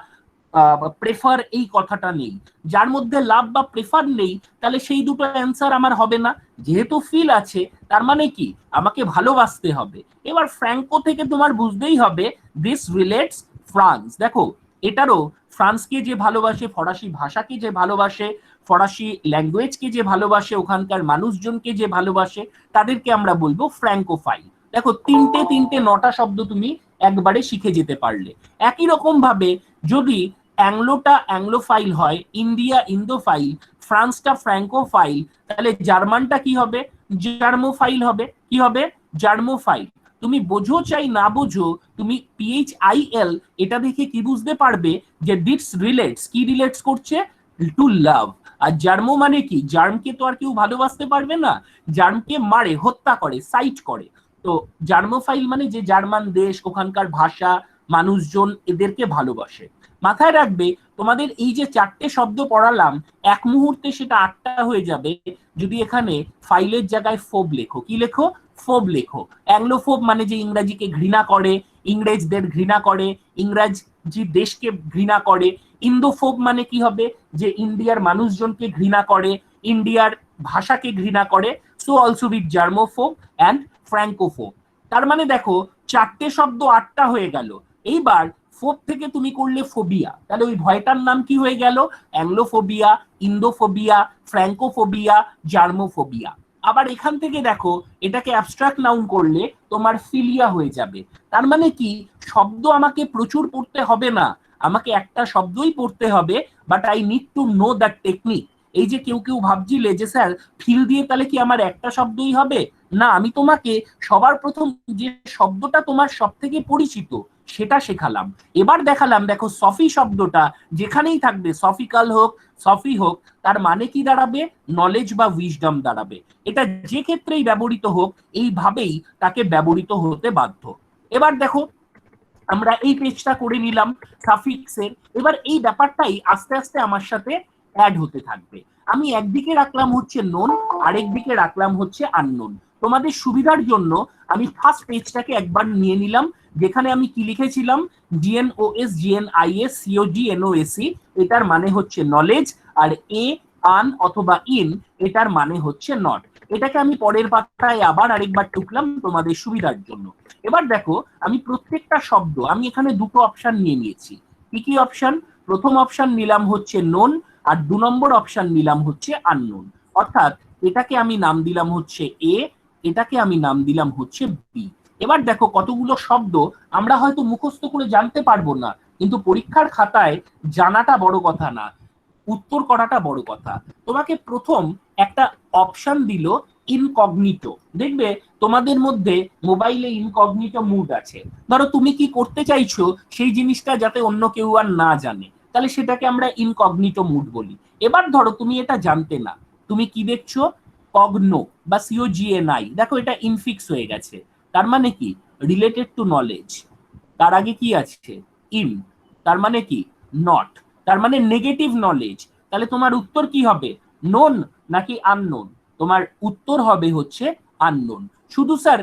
প্রেফার এই কথাটা নেই। যার মধ্যে লাভ বা প্রেফার নেই তাহলে সেই দুটো অ্যান্সার আমার হবে না। যেহেতু ফিল আছে তার মানে কি? আমাকে ভালোবাসতে হবে। এবার ফ্র্যাঙ্কো থেকে তোমার বুঝতেই হবে দিস রিলেটস ফ্রান্স। দেখো এটারও ফ্রান্সকে যে ভালোবাসে, ফরাসি ভাষাকে যে ভালোবাসে, ফরাসি ল্যাঙ্গুয়েজকে যে ভালোবাসে, ওখানকার মানুষজনকে যে ভালোবাসে, তাদেরকে আমরা বলবো ফ্র্যাঙ্কোফাইল। দেখো 3টে 9টা শব্দ তুমি একবারে শিখে যেতে পারলে। একই রকম ভাবে যদি অ্যাংলোটা অ্যাংলোফাইল হয়, ইন্ডিয়া ইন্দোফাইল, ফ্রান্সটা ফ্র্যাঙ্কোফাইল, তাহলে জার্মানটা কি হবে? জার্মোফাইল হবে। কি হবে? জার্মোফাইল। তুমি বোঝো চাই না বোঝো, তুমি PHIL এটা দেখে কি বুঝতে পারবে যে দিস রিলেটস, কি রিলেটস করছে, টু লাভ। আর জার্মো মানে কি, জার্মকে তো আর কেউ ভালোবাসতে পারবে না, জার্মকে মারে, হত্যা করে, সাইট করে। তো জার্মোফাইল মানে যে জার্মান দেশ, ওখানকার ভাষা, মানুষজন এদেরকে ভালোবাসে। মাথায় রাখবে, তোমাদের এই যে 4টে শব্দ পড়ালাম, এক মুহূর্তে সেটা 8টা হয়ে যাবে যদি এখানে ফাইলের জায়গায় ফোব লেখো। কি লেখো? ফোব লেখো। অ্যাংলোফোব মানে যে ইংরাজিকে ঘৃণা করে, ইংরেজদের ঘৃণা করে, ইংরাজি দেশকে ঘৃণা করে। ইন্দোফোব মানে কি হবে, যে ইন্ডিয়ার মানুষজনকে ঘৃণা করে, ইন্ডিয়ার ভাষাকে ঘৃণা করে। So also with germophobe and francophobe. তার মানে দেখো 4টে শব্দ 8টা হয়ে গেল। এইবার ফোব থেকে তুমি করলে ফোবিয়া, তাহলে ওই ভয়টার নাম কি হয়ে গেল? অ্যাংলোফোবিয়া, ইন্দোফোবিয়া, ফ্র্যাঙ্কোফোবিয়া, জার্মোফোবিয়া। আবার এখান থেকে দেখো এটাকে অ্যাবস্ট্রাক্ট নাউন করলে তোমার ফিলিয়া হয়ে যাবে। তার মানে কি, শব্দ আমাকে প্রচুর পড়তে হবে না, আমাকে একটা শব্দই পড়তে হবে, but I need to know that technique. এই যে কেউ কেউ ভাবছিলে যে স্যার ফিল দিয়ে তাহলে কি আমার একটা শব্দই হবে, না, আমি তোমাকে সবার প্রথম যে শব্দটা তোমার সব থেকে পরিচিত সেটা শেখালাম। এবার দেখালাম, দেখো সফি শব্দটা যেখানেই থাকবে, সফিকাল হোক, সফি হোক, তার মানে কি দাঁড়াবে? নলেজ বা উইজডম দাঁড়াবে। এটা যে ক্ষেত্রেই ব্যবহৃত হোক এইভাবেই তাকে ব্যবহৃত হতে বাধ্য। এবার দেখো আমরা এই পেজটা করে নিলাম সাফিক্সের। এবার এই ব্যাপারটাই আস্তে আস্তে আমার সাথে অ্যাড হতে থাকবে। আমি একদিকে রাখলাম হচ্ছে নোন, আরেকদিকে রাখলাম হচ্ছে আননোন। তোমাদের সুবিধার জন্য আমি ফার্স্ট পেজটাকে একবার নিয়ে নিলাম, যেখানে আমি কি লিখেছিলাম, GNOS GNIS COGNOSE, এটার মানে হচ্ছে নলেজ, আর আন অথবা ইন এটার মানে হচ্ছে নট। এটাকে আমি পরের পাতায় আবার আরেকবার টুকলাম তোমাদের সুবিধার জন্য। এবার দেখো আমি প্রত্যেকটা শব্দ, আমি এখানে দুটো অপশন নিয়ে নিয়েছি। কি কি অপশন? প্রথম অপশন নিলাম হচ্ছে নোন, আর 2 নম্বর অপশন নিলাম হচ্ছে আননোন। অর্থাৎ এটাকে আমি নাম দিলাম হচ্ছে এ, এটাকে আমি নাম দিলাম হচ্ছে বি। এবার দেখো কতগুলো শব্দ আমরা হয়তো মুখস্থ করে জানতে পারবো না, কিন্তু পরীক্ষার খাতায় জানাটা বড় কথা না, উত্তর করাটা বড় কথা। তোমাকে প্রথম একটা অপশন দিল ইনকগনিটো। দেখবে তোমাদের মধ্যে মোবাইলে ইনকগনিটো মুড আছে। ধরো তুমি কি করতে চাইছো সেই জিনিসটা যাতে অন্য কেউ আর না জানে, তাহলে সেটাকে আমরা ইনকগনিটো মুড বলি। এবার ধরো তুমি এটা জানতে না, তুমি কি দেখছো? কগনো বা COGNI, দেখো এটা ইনফিক্স হয়ে গেছে। তার মানে কি? Related to knowledge. তার আগে কি আছে? ইন। তার মানে কি? নট। তার মানে নেগেটিভ নলেজ। তাহলে তোমার উত্তর কি হবে? নোন নাকি আননোন? তোমার উত্তর হবে হচ্ছে আননোন। শুধু স্যার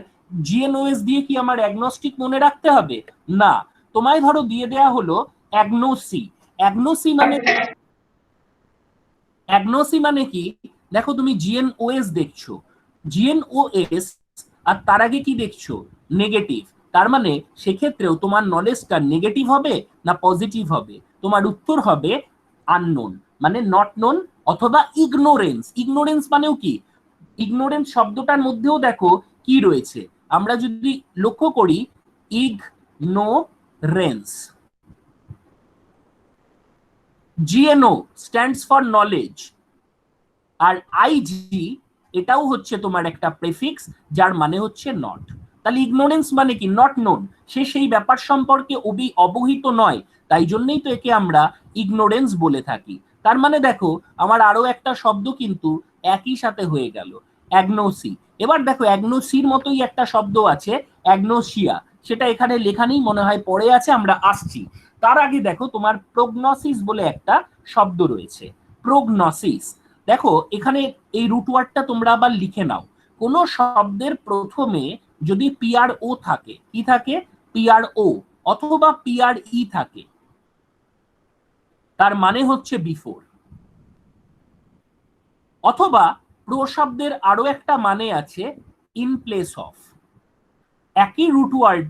GNOS দিয়ে কি আমার অ্যাগনস্টিক মনে রাখতে হবে? না, তোমায় ধরো দিয়ে দেয়া হলো অ্যাগনোসি। অ্যাগনোসি মানে, অ্যাগনোসি মানে কি? দেখো তুমি GNOS দেখছো, GNOS, আর তার আগে কি দেখছো? নেগেটিভ। তার মানে সেক্ষেত্রেও তোমার নলেজটা নেগেটিভ হবে না পজিটিভ হবে? তোমার উত্তর হবে আননোন, মানে নট নোন অথবা ইগনোরেন্স। ইগনোরেন্স মানেও কি? ইগনোরেন্স শব্দটার মধ্যেও দেখো কি রয়েছে, আমরা যদি লক্ষ্য করি, ignorance. GNO stands for knowledge, আর IG এটাও হচ্ছে তোমার একটা প্রেফিক্স যার মানে হচ্ছে নট। তাহলে ইগনোরেন্স মানে কি? নট নোন, সে সেই ব্যাপার সম্পর্কে অবহিত নয়, তাই জন্যই তো একে আমরা ইগনোরেন্স বলে থাকি। তার মানে দেখো আমার আরো একটা শব্দ কিন্তু একই সাথে হয়ে গেল, অ্যাগনোসি। এবার দেখো অ্যাগনোসির মতোই একটা শব্দ আছে অ্যাগনোসিয়া, সেটা এখানে লেখা নেই, মনে হয় পড়ে আছে, আমরা আসছি। তার আগে দেখো তোমার প্রগনসিস বলে একটা শব্দ রয়েছে, প্রগনসিস। দেখো এখানে এই রুট ওয়ার্ডটা তোমরা আবার লিখে নাও। কোন শব্দের প্রথমে যদি PRO থাকে, কি থাকে? PRO অথবা PRE থাকে, তার মানে হচ্ছে বিফোর। অথবা প্রো শব্দের আরো একটা মানে আছে ইন প্লেস অফ। একই রুট ওয়ার্ড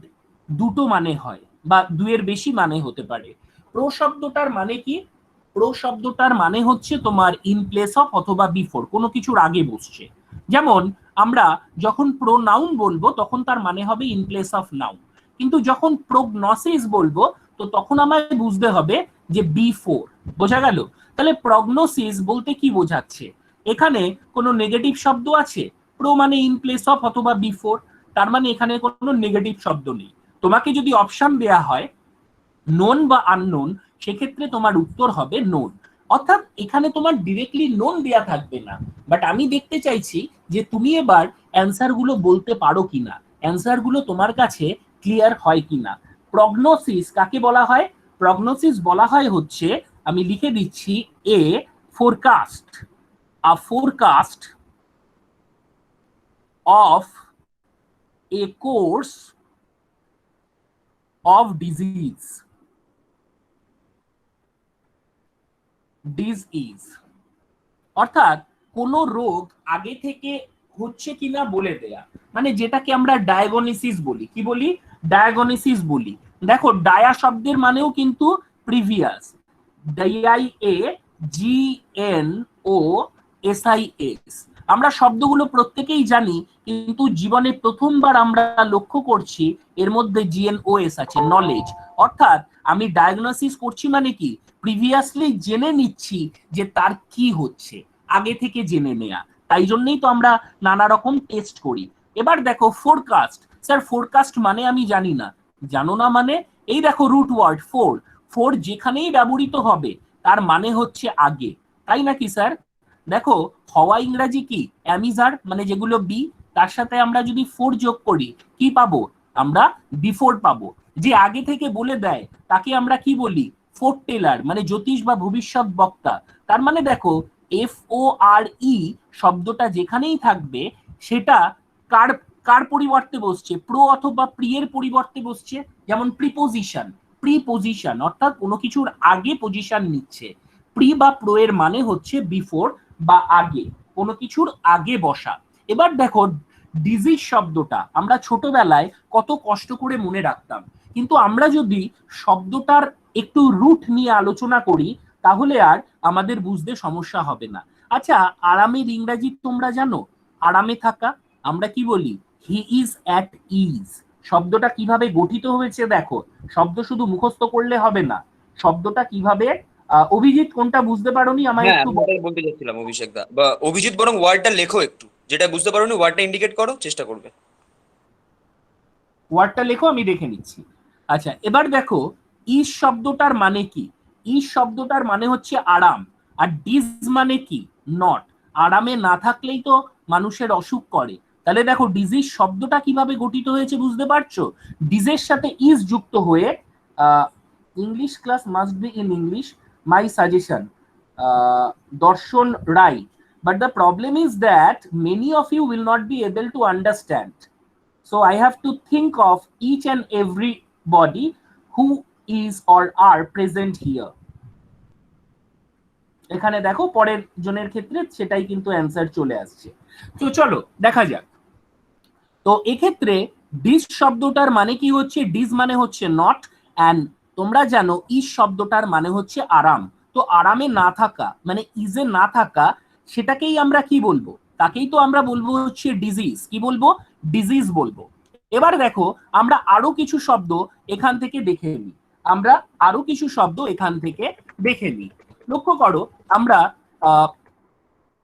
দুটো মানে হয় বা দুয়ের বেশি মানে হতে পারে। প্রো শব্দটার মানে কি? প্রো শব্দটার মানে হচ্ছে তোমার ইন প্লেস অফ অথবা বিফোর, কোনো কিছুর আগে বসছে। যেমন আমরা যখন প্রোনাউন বলবো তখন তার মানে হবে ইন প্লেস অফ নাউন, কিন্তু যখন প্রগনসিস বলবো তো তখন আমায় বুঝতে হবে যে বিফোর। বোঝা গেল? তাহলে প্রগনোসিস বলতে কি বোঝাচ্ছে? এখানে কোনো নেগেটিভ শব্দ আছে? প্রো মানে ইন প্লেস অফ অথবা বিফোর, তার মানে এখানে কোনো নেগেটিভ শব্দ নেই। তোমাকে যদি অপশন দেয়া হয় নোন বা আননোন, সেক্ষেত্রে তোমার উত্তর হবে নোন। অর্থাৎ এখানে তোমার ডিরেক্টলি নোন দেয়া থাকবে না, বাট আমি দেখতে চাইছি যে তুমি এবার অ্যান্সার গুলো বলতে পারো কিনা, অ্যান্সার গুলো তোমার কাছে ক্লিয়ার হয় কিনা। প্রগনোসিস কাকে বলা হয়? প্রগনোসিস বলা হয় হচ্ছে, আমি লিখে দিচ্ছি, a forecast, a forecast of a course of disease, disease অর্থাৎ কোন রোগ আগে থেকে হচ্ছে কিনা বলে দেয়া, মানে যেটাকে আমরা ডায়াগনোসিস বলি। কি বলি? ডায়াগনোসিস বলি। দেখো ডায়া শব্দের মানেও কিন্তু প্রিভিয়াস, DIAGNOSIS। আমরা শব্দগুলো প্রত্যেকেই জানি, কিন্তু জীবনে প্রথমবার আমরা লক্ষ্য করছি এর মধ্যে GNOS আছে, নলেজ। অর্থাৎ আমি ডায়াগনোসিস করছি মানে কি, প্রিভিয়াসলি জেনে নিচ্ছি যে তার কি হচ্ছে, আগে থেকে জেনে নেয়া। তাই জন্যই তো আমরা নানা রকম টেস্ট করি। এবার দেখো ফোরকাস্ট, স্যার ফোরকাস্ট মানে আমি জানি না। জানো না মানে? এই দেখো রুট ওয়ার্ড ফোর, ফোর যেখানেই ব্যবহৃত হবে তার মানে হচ্ছে আগে, তাই নাকি স্যার? দেখো হওয়া ইংরাজি কি? অ্যামিজার, মানে যেগুলো বি, তার সাথে আমরা যদি ফোর যোগ করি কি পাবো? আমরা বিফোর পাবো। যে আগে থেকে বলে দেয় তাকে আমরা কি বলি? ফোর টেলার, মানে জ্যোতিষ বা ভবিষ্যৎ বক্তা। তার মানে দেখো FORE শব্দটা যেখানেই থাকবে সেটা কার কার পরিবর্তে বসছে? প্রো অথবা প্রি এর পরিবর্তে বসছে। যেমন প্রিপোজিশন, প্রিপোজিশন অর্থাৎ কোনো কিছুর আগে পজিশন নিচ্ছে। প্রি বা প্রো এর মানে হচ্ছে বিফোর বা আগে, কোনো কিছুর আগে বসা। এবার দেখো ডিজিজ শব্দটা আমরা ছোটবেলায় কত কষ্ট করে মনে রাখতাম, কিন্তু আমরা যদি শব্দটার একটু রুট নিয়ে আলোচনা করি তাহলে আর আমাদের বুঝতে সমস্যা হবে না। আচ্ছা, আরামের ইংরাজি তোমরা জানো? আরামে থাকা আমরা কি বলি? He is at is. শব্দটা কিভাবে গঠিত হয়েছে দেখো, শব্দ শুধু মুখস্থ করলে হবে না, শব্দটা কিভাবে অভিজিৎ কোনটা বুঝতে পারোনি আমায় হ্যাঁ, একটু আমি ওটাই বলতে চাচ্ছিলাম অভিষেক দা বা অভিজিৎ, বরং ওয়ার্ডটা লেখো একটু, যেটা বুঝতে পারোনি ওয়ার্ডটা ইন্ডিকেট করো, চেষ্টা করবে। ওয়ার্ডটা লেখো, আমি দেখে নিচ্ছি। আচ্ছা এবার দেখো ইজ শব্দটার মানে কি? ইজ শব্দটার মানে হচ্ছে আরাম, আর ডিজ মানে কি? নট। আরামে না থাকলেই তো মানুষের অসুখ করে। তাহলে দেখো ডিজিজ শব্দটা কিভাবে গঠিত হয়েছে বুঝতে পারছো? ডিজের সাথে ইজ যুক্ত হয়ে, English class must be in English, my suggestion, Darshan Roy, but the problem is that many of you will not be able to understand. So I have to think of each and everybody who is or are present here. এখানে দেখো পরের জনের ক্ষেত্রে সেটাই কিন্তু answer চলে আসছে। তো চলো দেখা যাক। তো এক্ষেত্রে ডিজ শব্দটার মানে কি হচ্ছে? ডিজ মানে হচ্ছে নট, অ্যান্ড তোমরা জানো ইজ শব্দটার মানে হচ্ছে আরাম। তো আরামে না থাকা মানে ইজে না থাকা, সেটাকেই আমরা কি বলবো? তাকেই তো আমরা বলবো হচ্ছে ডিজিজ। কি বলবো? ডিজিজ বলবো। এবার দেখো আমরা আরো কিছু শব্দ এখান থেকে দেখে নিই, আমরা আরো কিছু শব্দ এখান থেকে দেখে নিই। লক্ষ্য করো আমরা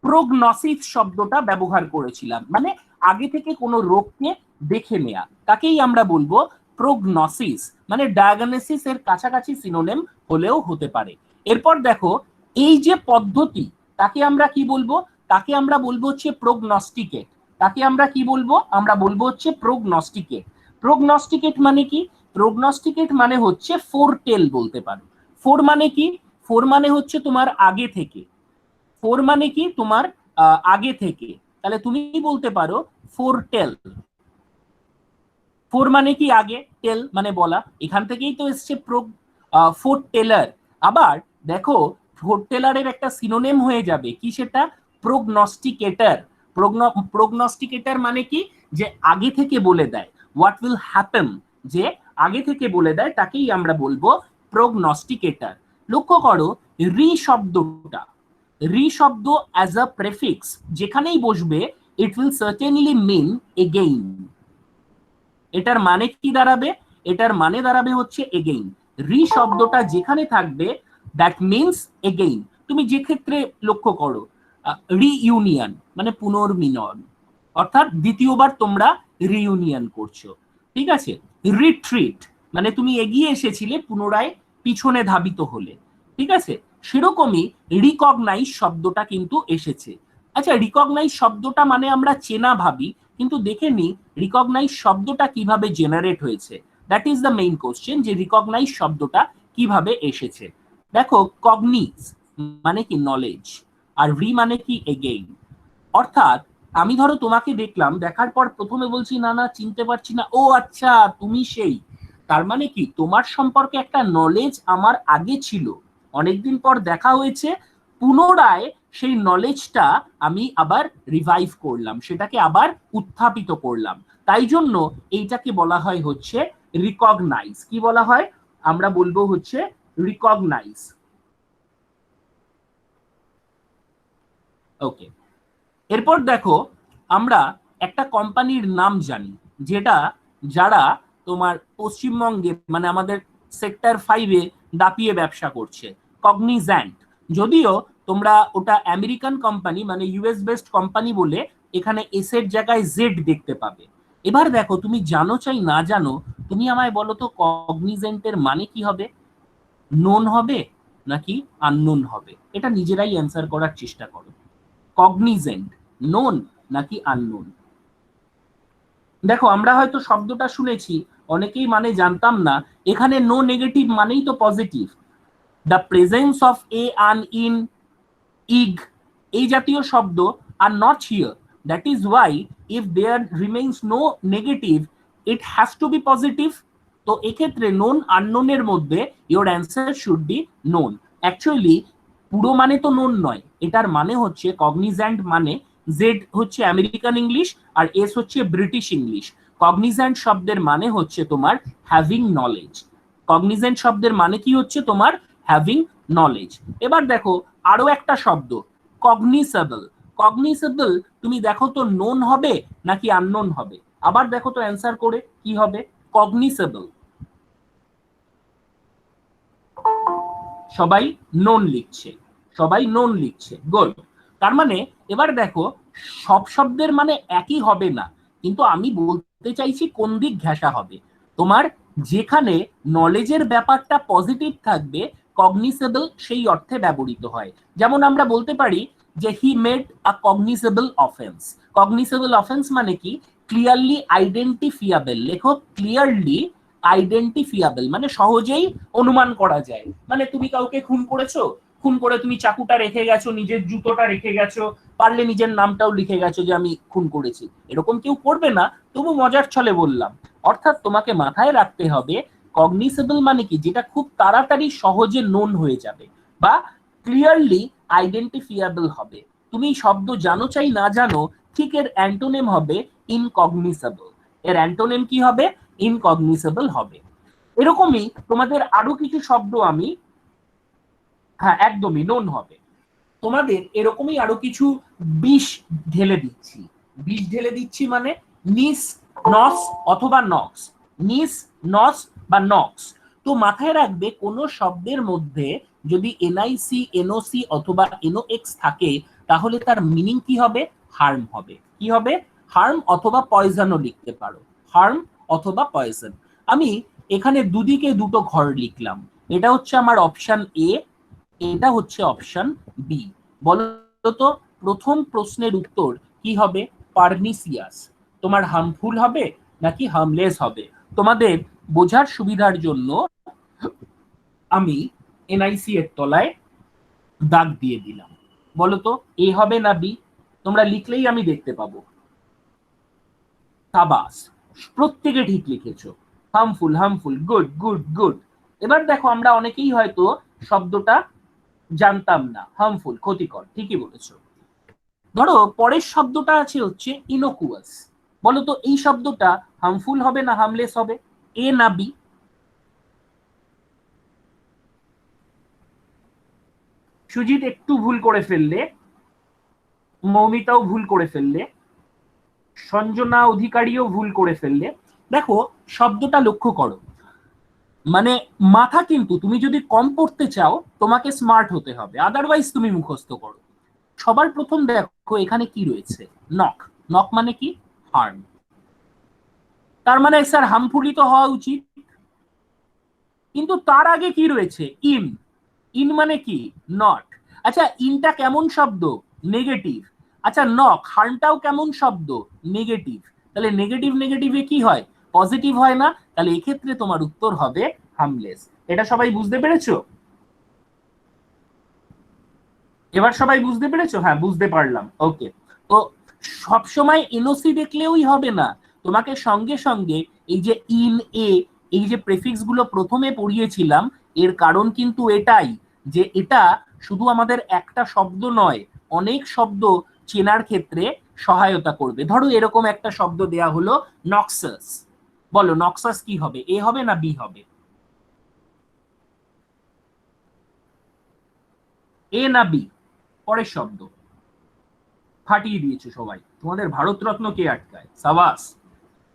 প্রোগনসিস শব্দটা ব্যবহার করেছিলাম, মানে আগে থেকে কোনো রোগকে দেখে নেয়া, তাকেই আমরা বলবো প্রোগনসিস, মানে ডায়াগনোসিস এর কাছাকাছি সিনোনিম হলেও হতে পারে। এরপর দেখো এই যে পদ্ধতি, তাকে আমরা কি বলবো? তাকে আমরা বলবো হচ্ছে প্রোগনস্টিকেট। তাকে আমরা কি বলবো? আমরা বলবো হচ্ছে প্রোগনস্টিকেট। প্রোগনস্টিকেট মানে কি? প্রোগনস্টিকেট মানে হচ্ছে ফোরটেল বলতে পারো। ফোর মানে কি? ফোর মানে হচ্ছে তোমার আগে থেকে। ফোর মানে কি? তোমার আগে থেকে। তাহলে তুমি বলতে পারো ফোরটেল। ফোর মানে কি? আগে, টেল মানে বলা, এখান থেকেই তো এসছে ফোর টেলার। আবার দেখো ফোর টেলারের একটা সিনোনিম হয়ে যাবে কি, সেটা প্রোগনস্টিকেটর। প্রোগনস্টিকেটর মানে কি? যে আগে থেকে বলে দেয়, হোয়াট উইল হ্যাপেন, যে আগে থেকে বলে দেয়, তাকেই আমরা বলবো প্রোগনস্টিকেটর। লক্ষ্য করো রি শব্দটা, রি শব্দ অ্যাজ আ প্রেফিক্স যেখানেই বসবে it will certainly mean again. এটার মানে কি দাঁড়াবে? এটার মানে দাঁড়াবে হচ্ছে এগেইন। রি শব্দটা যেখানে থাকবে দ্যাট মিনস এগেইন। তুমি যে ক্ষেত্রে লক্ষ্য করো রিইউনিয়ন মানে পুনর্মিলন, অর্থাৎ দ্বিতীয়বার তোমরা রিইউনিয়ন করছো, ঠিক আছে। রিট্রিট মানে তুমি এগিয়ে এসেছিলে, পুনরায় পিছনে ধাবিত হলে, ঠিক আছে। সেরকমই রিকগনাইজ শব্দটা কিন্তু এসেছে। আচ্ছা, রিকগনাইজ শব্দটা মানে আমরা চেনা ভাবি, কিন্তু দেখে নি রিকগনাইজ শব্দটা কিভাবে জেনারেট হয়েছে। That is the main question, যে রিকগনাইজ শব্দটা কিভাবে এসেছে। দেখো, কগনিজ মানে কি নলেজ, আর রি মানে কি এগেইন। অর্থাৎ আমি ধরো তোমাকে দেখলাম, দেখার পর প্রথমে বলছি না না চিনতে পারছি না, ও আচ্ছা তুমি সেই। তার মানে কি তোমার সম্পর্কে একটা নলেজ আমার আগে ছিল, অনেকদিন পর দেখা হয়েছে, পুনরায় সেই নলেজটা আমি আবার রিভাইভ করলাম, সেটাকে আবার উত্থাপিত করলাম। তাই জন্য এইটাকে বলা হয় হচ্ছে রিকগনাইজ। কি বলা হয়? আমরা বলবো হচ্ছে রিকগনাইজ। ওকে, এরপর দেখো, আমরা একটা কোম্পানির নাম জানি, যেটা যারা তোমার পশ্চিমবঙ্গে মানে আমাদের সেক্টর 5-এ দাপিয়ে ব্যবসা করছে, কগনিজ্যান্ট। যদিও তোমরা ওটা আমেরিকান কোম্পানি মানে ইউএস বেসড কোম্পানি বলে এখানে এস এর জায়গায় জেড দেখতে পাবে। এবার দেখো, তুমি জানো চাই না জানো, তুমি আমায় বলো তো কগনিজেন্টের মানে কি হবে? নোন হবে নাকি আননোন হবে? এটা নিজেরাই অ্যান্সার করার চেষ্টা করো। কগনিজেন্ট, নোন নাকি আননোন? দেখো, আমরা হয়তো শব্দটা শুনেছি, অনেকেই মানে জানতাম না। এখানে নো নেগেটিভ মানেই তো positive. The presence of a, un, in, ig এই জাতীয় শব্দ are not here. That is why if there remains no negative, it has to be positive. তো এক্ষেত্রে নোন আননোনের মধ্যে your answer should be known. Actually পুরো মানে তো নোন নয়, এটার মানে হচ্ছে কগনিজ্যান্ট মানে জেড হচ্ছে আমেরিকান ইংলিশ আর এস হচ্ছে ব্রিটিশ ইংলিশ। কগনিজ্যান্ট শব্দের মানে হচ্ছে তোমার হ্যাভিং নলেজ। কগনিজেন্ট শব্দের মানে কি হচ্ছে তোমার হ্যাভিং নলেজ। এবার দেখো আরো একটা শব্দ, কগনিসেবল। কগনিসেবল তুমি দেখো তো নোন হবে নাকি আননোন হবে? আবার দেখো তো অ্যান্সার করে কি হবে? কগনিসেবল। সবাই নোন লিখছে, সবাই নোন লিখছে, গুড। তার মানে এবার দেখো, সব শব্দের মানে একই হবে না, কিন্তু আমি বলতে চাইছি কোন দিক ঘেঁষা হবে। তোমার যেখানে নলেজের ব্যাপারটা পজিটিভ থাকবে, কগনিসেবল সেই অর্থে ব্যবহৃত হয়। যেমন আমরা বলতে পারি যে he made a cognisable offence. Cognisable offence মানে কি? Clearly identifiable. লেখো ক্লিয়ারলি আইডেন্টিফিয়াবল মানে সহজেই অনুমান করা যায়। মানে তুমি কাউকে খুন করেছো, খুন করে তুমি চাকুটা রেখে গেছো, নিজের জুতোটা রেখে গেছো, পারলে নিজের নামটাও লিখে গেছো যে আমি খুন করেছি। এরকম কেউ করবে না, তবু মজার ছলে বললাম। অর্থাৎ তোমাকে মাথায় রাখতে হবে কগনিসেবল মানে কি? যেটা খুব তাড়াতাড়ি সহজে নোন হয়ে যাবে বা ক্লিয়ারলি আইডেন্টিফিয়াবল হবে। তুমি শব্দ জানো চাই না জানো, ঠিক এর অ্যান্টোনেম হবে ইনকগনিসেবল। এর অ্যান্টোনেম কি হবে? ইনকগনিসেবল হবে। এরকমই তোমাদের আরো কিছু শব্দ আমি, হ্যাঁ একদমই নোন হবে। তোমাদের এরকমই আরো কিছু বিষ ঢেলে দিচ্ছি। বিষ ঢেলে দিচ্ছি মানে নিস, নস অথবা নক্স। নিস, নস বা নক্স। তো মাথায় রাখবে কোন শব্দের মধ্যে যদি এনআইসি, এনওসি অথবা এনওএক্স থাকে, তাহলে তার মিনিং কি হবে? হার্ম হবে। কি হবে? হার্ম অথবা পয়জনও লিখতে পারো। হার্ম অথবা পয়জন। আমি এখানে দুদিকে দুটো ঘর লিখলাম। এটা হচ্ছে আমার অপশন এ, এটা হচ্ছে অপশন বি। বলতো প্রথম প্রশ্নের উত্তর কি হবে? পার্নিসিয়াস। তোমার হার্মফুল হবে নাকি হার্মলেস হবে? তোমাদের বোঝার সুবিধার জন্য আমি এনআইসি এর তলায় দাগ দিয়ে দিলাম। বলতো এ হবে না বি? তোমরা লিখলেই আমি দেখতে পাবো। সাবাস, প্রত্যেকে ঠিক লিখেছো। Harmful, harmful, good good good. এবার দেখো, আমরা অনেকেই হয়তো শব্দটা জানতাম না। হার্মফুল ক্ষতিকর, ঠিকই বলেছো। ধরো পরের শব্দটা আছে হচ্ছে ইনোকুয়াস। বলতো এই শব্দটা হার্মফুল হবে না হার্মলেস হবে? এ না বি? সুজিত একটু ভুল করে ফেললে, মৌমিতাও ভুল করে ফেললে, সঞ্জনা অধিকারীও ভুল করে ফেললে। দেখো শব্দটা লক্ষ্য করো, মানে মাথা কিন্তু তুমি যদি কম পড়তে চাও তোমাকে স্মার্ট হতে হবে, আদারওয়াইজ তুমি মুখস্থ করো। সবার প্রথম দেখো এখানে কি রয়েছে? নক। নক মানে কি? হার্ম। তার মানে স্যার হার্মফুলি তো হওয়া উচিত, কিন্তু তার আগে কি রয়েছে? ইন। ইন মানে কি? নট। আচ্ছা ইনটা কেমন শব্দ? নেগেটিভ। আচ্ছা নক, হার্মটাও কেমন শব্দ? নেগেটিভ। তাহলে নেগেটিভ নেগেটিভে কি হয়? পজিটিভ হয় না? তাহলে এক্ষেত্রে তোমার উত্তর হবে হার্মলেস। এটা সবাই বুঝতে পেরেছো? এবার সবাই বুঝতে পেরেছো? হ্যাঁ বুঝতে পারলাম, ওকে। তো সবসময় এনওসি দেখলেওই হবে না, তোমাকে সঙ্গে সঙ্গে এই যে ইন, এ, এই যে প্রেফিক্স গুলো প্রথমে পড়িয়েছিলাম, এর কারণ কিন্তু এটাই যে এটা শুধু আমাদের একটা শব্দ নয়, অনেক শব্দ চেনার ক্ষেত্রে সহায়তা করবে। ধরো এরকম একটা শব্দ দেয়া হলো নক্সাস, বলো নক্সাস কি হবে? এ হবে না বি হবে? এ না বি? পরের শব্দ। ফাটিয়ে দিয়েছো সবাই, তোমাদের ভারতরত্ন কে আটকায়? সাবাস,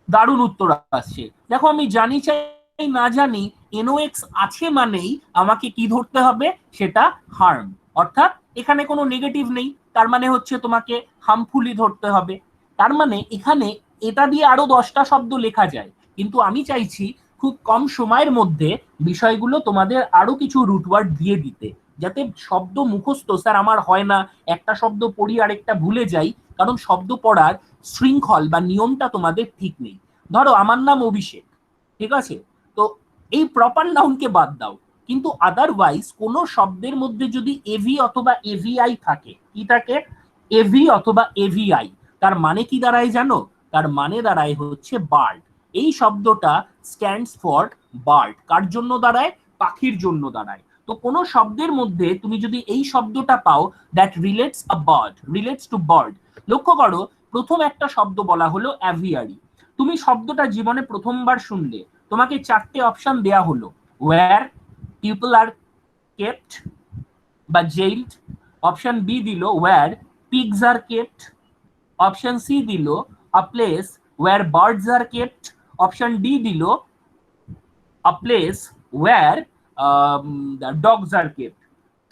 দারুণ উত্তর আসছে। দেখো আমি জানি চাই না জানি, এনওএক্স আছে মানেই আমাকে কি ধরতে হবে? সেটা হার্ম। অর্থাৎ এখানে কোনো নেগেটিভ নেই, তার মানে হচ্ছে তোমাকে হার্মফুলি ধরতে হবে। তার মানে এখানে এটা দিয়ে আরো 10টা শব্দ লেখা যায়, কিন্তু আমি চাইছি খুব কম সময়ের মধ্যে বিষয়গুলো তোমাদের আরো কিছু রুটওয়ার্ড দিয়ে দিতে, যাতে শব্দ মুখস্থ স্যার আমার হয় না, একটা শব্দ পড়ি আরেকটা ভুলে যাই, কারণ শব্দ পড়ার শৃঙ্খল বা নিয়মটা তোমাদের ঠিক নেই। ধরো আমার নাম অভিষেক, ঠিক আছে? তো এই প্রপার নাউনকে বাদ দাও, কিন্তু আদারওয়াইজ কোনো শব্দের মধ্যে যদি এভি অথবা এভিআই থাকে, কি থাকে? এভি অথবা এভিআই, তার মানে কি দাঁড়ায় জানো? তার মানে দাঁড়ায় হচ্ছে বার্ড। এই শব্দটা স্ট্যান্ডস ফর বার্ড। কার জন্য দাঁড়ায়? পাখির জন্য দাঁড়ায়। তো কোনো শব্দের মধ্যে তুমি যদি এই শব্দটা পাও, that relates a bird, relates to bird. লক্ষ্য করো, প্রথম একটা শব্দ বলা হলো অ্যাভিয়ারি। তুমি শব্দটা জীবনে প্রথমবার শুনলে, তোমাকে 4টে অপশন দেয়া হলো, ওয়্যার পিপল আর কেপ্ট বা জেইলড। অপশন বি দিল where pigs are kept. Option C দিল a place where birds are kept. Option D দিল a place where dogs are kept.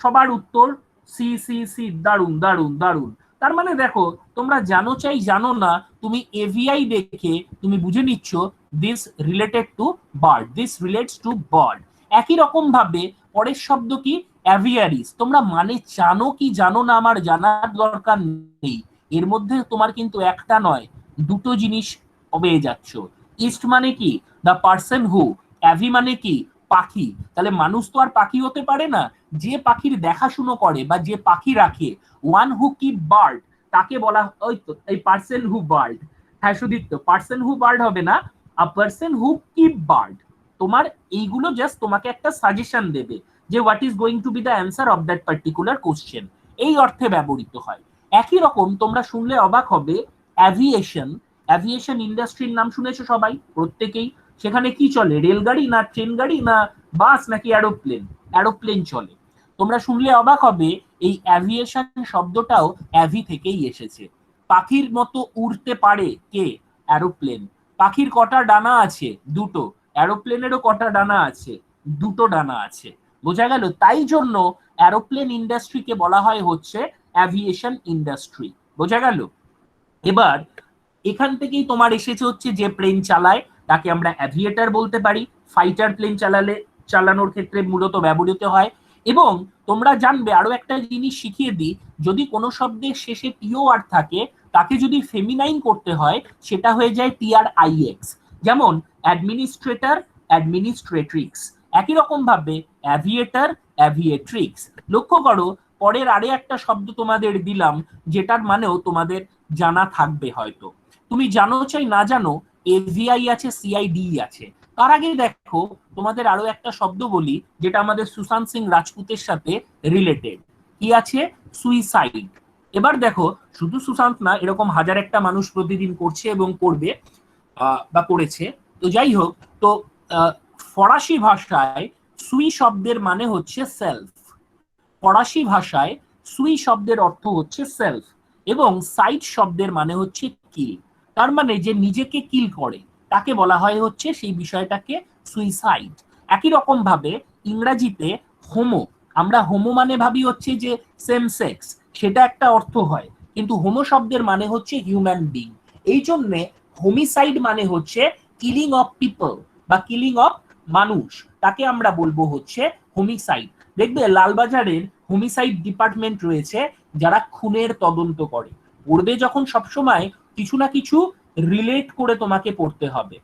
সবার উত্তর সি সি সি। দারুন দারুন দারুন। তার মানে দেখো, তোমরা জানো চাই জানো না, তুমি এভিআই দেখে তুমি বুঝে নিচ্ছ this related to bird, this relates to bird. একই রকম ভাবে পরের শব্দ কি? অ্যাভিয়ারিস। তোমরা মানে জানো কি জানো না আমার জানার দরকার নেই, এর মধ্যে তোমার কিন্তু একটা নয় দুটো জিনিস পেয়ে যাচ্ছ। ইস্ট মানে কি? দ্য পার্সন হু। অ্যাভি মানে কি? পাখি। তাহলে মানুষ তো আর পাখি হতে পারে না, যে পাখির দেখাশুনো করে বা যে পাখি রাখে, ওয়ান হু কিপ বার্ড, তাকে বলা, ওই তো এই পার্সন হু বার্ড। হ্যাঁ সুদীপ্ত, পার্সন হু বার্ড হবে না, a person who keep bird. তোমার এইগুলো জাস্ট তোমাকে একটা সাজেশন দেবে যে what is going to B the answer of that particular question, এই অর্থে ব্যবহৃত হয়। একই রকম তোমরা শুনলে অবাক হবে, অ্যাভিয়েশন। অ্যাভিয়েশন ইন্ডাস্ট্রির নাম শুনেছো সবাই প্রত্যেকেই। সেখানে কি চলে? রেলগাড়ি না ট্রেন গাড়ি না বাস নাকি অ্যারোপ্লেন? অ্যারোপ্লেন চলে। তোমরা শুনলে অবাক হবে, এই অ্যাভিয়েশন শব্দটাও অ্যাভি থেকেই এসেছে। পাখির মতো উড়তে পারে কে? অ্যারোপ্লেন। পাখির কটা ডানা আছে? দুটো। অ্যারোপ্লেনেরও কটা ডানা আছে? দুটো ডানা আছে। বোঝা গেল? তাই জন্য অ্যারোপ্লেন ইন্ডাস্ট্রিকে বলা হয় হচ্ছে অ্যাভিয়েশন ইন্ডাস্ট্রি। বোঝা গেল? এবার এখান থেকেই তোমার এসেছে হচ্ছে যে প্লেন চালায় তাকে আমরা অ্যাভিয়েটার বলতে পারি। ফাইটার প্লেন চালানোর ক্ষেত্রে মূলত ব্যবহৃত হয়। এবং তোমরা জানবে আরো একটা জিনিস শিখিয়ে দিই, যদি কোনো শব্দের শেষে টিও আর থাকে, তাকে যদি ফেমিনাইন করতে হয় সেটা হয়ে যায় টিআর আইএক্স। যেমন অ্যাডমিনিস্ট্রেটর, অ্যাডমিনিস্ট্রেট্রিক্স। একই রকম ভাবে অ্যাভিয়েটার, অ্যাভিয়েট্রিক্স। লক্ষ্য করো, পরের আরে একটা শব্দ তোমাদের দিলাম, যেটার মানেও তোমাদের জানা থাকবে হয়তো। তুমি জানো চাই না জানো, এভিআই আছে, সিআইডি আছে। তার আগে দেখো তোমাদের আরো একটা শব্দ বলি, যেটা আমাদের সুশান্ত সিং রাজপুতের সাথে রিলেটেড। কি আছে? সুইসাইড। এবার দেখো, শুধু সুশান্ত না, এরকম হাজার একটা মানুষ প্রতিদিন করছে এবং করবে বা করেছে। তো যাই হোক, তো ফরাসি ভাষায় সুই শব্দের মানে হচ্ছে সেলফ। ফরাসি ভাষায় সুই শব্দের অর্থ হচ্ছে সেলফ, এবং সাইড শব্দের মানে হচ্ছে কিল। তার মানে যে নিজেকে কিল করে তাকে বলা হয় হচ্ছে সেই বিষয়টাকে সুইসাইড। একই রকম ভাবে ইংরেজিতে হোমো, আমরা হোমো মানে ভাবি হচ্ছে যে সেম সেক্স, সেটা একটা অর্থ হয়, কিন্তু হোমো শব্দের মানে হচ্ছে হিউম্যান বিং। এই জন্যে হোমিসাইড মানে হচ্ছে কিলিং অফ পিপল বা কিলিং অফ মানুষ, তাকে আমরা বলবো হচ্ছে হোমিসাইড। দেখবে লালবাজারের হোমিসাইড ডিপার্টমেন্ট রয়েছে যারা খুনের তদন্ত করে, পড়বে যখন সবসময় কিছু না কিছু রিলেট করে তোমাকে পড়তে হবে,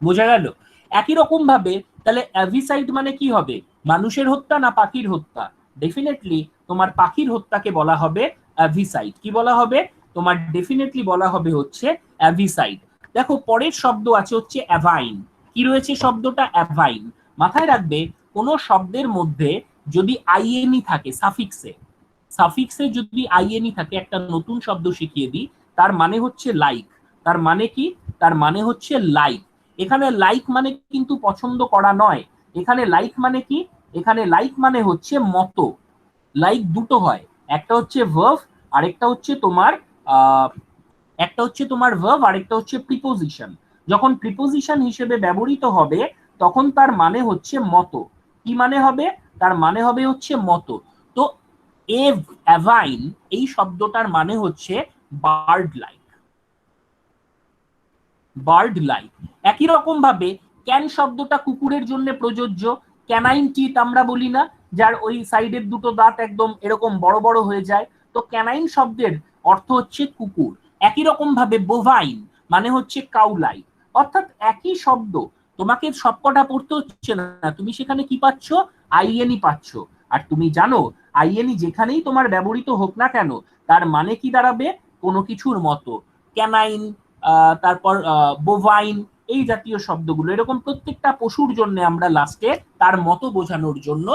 বোঝা গেল? একই রকম ভাবে তাহলে অ্যাভিসাইড মানে কি হবে, মানুষের হত্যা না পাখির হত্যা? ডেফিনেটলি তোমার পাখির হত্যাকে বলা হবে অ্যাভিসাইড। কি বলা হবে তোমার? ডেফিনেটলি বলা হবে হচ্ছে অ্যাভিসাইড। দেখো পরের শব্দ আছে হচ্ছে অ্যাভাইন। কি রয়েছে শব্দটা? অ্যাভাইন। মাথায় রাখবে কোন শব্দের মধ্যে যদি আইএনই থাকে সাফিক্সে, সাফিক্সে যদি আইএনই থাকে, একটা নতুন শব্দ শিখিয়ে দিই, তার মানে হচ্ছে লাইক। তার মানে কি? তার মানে হচ্ছে লাইক। এখানে লাইক মানে কিন্তু পছন্দ করা নয়, এখানে লাইক মানে কি? এখানে লাইক মানে হচ্ছে মতো। লাইক দুটো হয়, একটা হচ্ছে ভার্ব, আরেকটা হচ্ছে তোমার একটা হচ্ছে তোমার ভার্ব, আরেকটা হচ্ছে প্রিপোজিশন। যখন প্রিপোজিশন হিসেবে ব্যবহৃত হবে তখন তার মানে হচ্ছে মতো। কি মানে হবে? তার মানে হবে হচ্ছে মতো। তো অ্যাভাইন এই শব্দটার মানে হচ্ছে বার্ড লাইক, বার্ড লাইক। একই রকম ভাবে ক্যান শব্দটা কুকুরের জন্য প্রযোজ্য। ক্যানাইন টিথ আমরা বলি না, যার ওই সাইডের দুটো দাঁত একদম এরকম বড় বড় হয়ে যায়, তো ক্যানাইন শব্দের অর্থ হচ্ছে কুকুর। একই রকম ভাবে বোভাইন মানে হচ্ছে কাউলাই। অর্থাৎ একই শব্দ, তোমাকে সবকটা পড়তে হচ্ছে না, তুমি সেখানে কি পাচ্ছ? আইএনই পাচ্ছ। আর তুমি জানো আইএনই যেখানেই তোমার ব্যবহৃত হোক না কেন তার মানে কি দাঁড়াবে? কোনো কিছুর মতো। ক্যানাইন, তারপর বোভাইন, এই জাতীয় শব্দগুলো, এরকম প্রত্যেকটা পশুর জন্য আমরা লাস্টে তার মতো বোঝানোর জন্য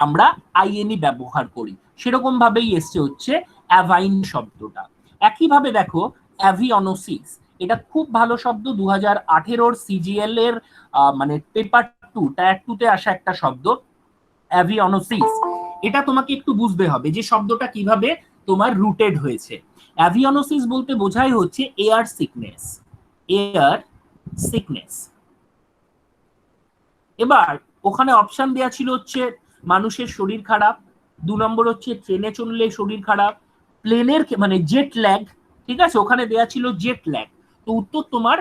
আমরা আইএনই ব্যবহার করি। সেরকম ভাবেই এসছে হচ্ছে অ্যাভাইন শব্দটা। একইভাবে দেখো অ্যাভিওনোসিস, এটা খুব ভালো শব্দ, 2018 সিজিএল এর মানে পেপার 2 টায়ার 2 তে আসা একটা শব্দ অ্যাভিওনোসিস। এটা তোমাকে একটু বুঝতে হবে যে শব্দটা কিভাবে তোমার রুটেড হয়েছে। অ্যাভিওনোসিস বলতে বোঝায় হচ্ছে এয়ার সিকনেস, এয়ার সিকনেস। এবার ওখানে অপশন দেয়া ছিল হচ্ছে মানুষের শরীর খারাপ, 2 নম্বর হচ্ছে ট্রেনে চললে শরীর খারাপ, প্লেনের মানে জেট ল্যাগ, ঠিক আছে, ওখানে দেয়া ছিল জেট ল্যাগ। তো উত্তর তোমার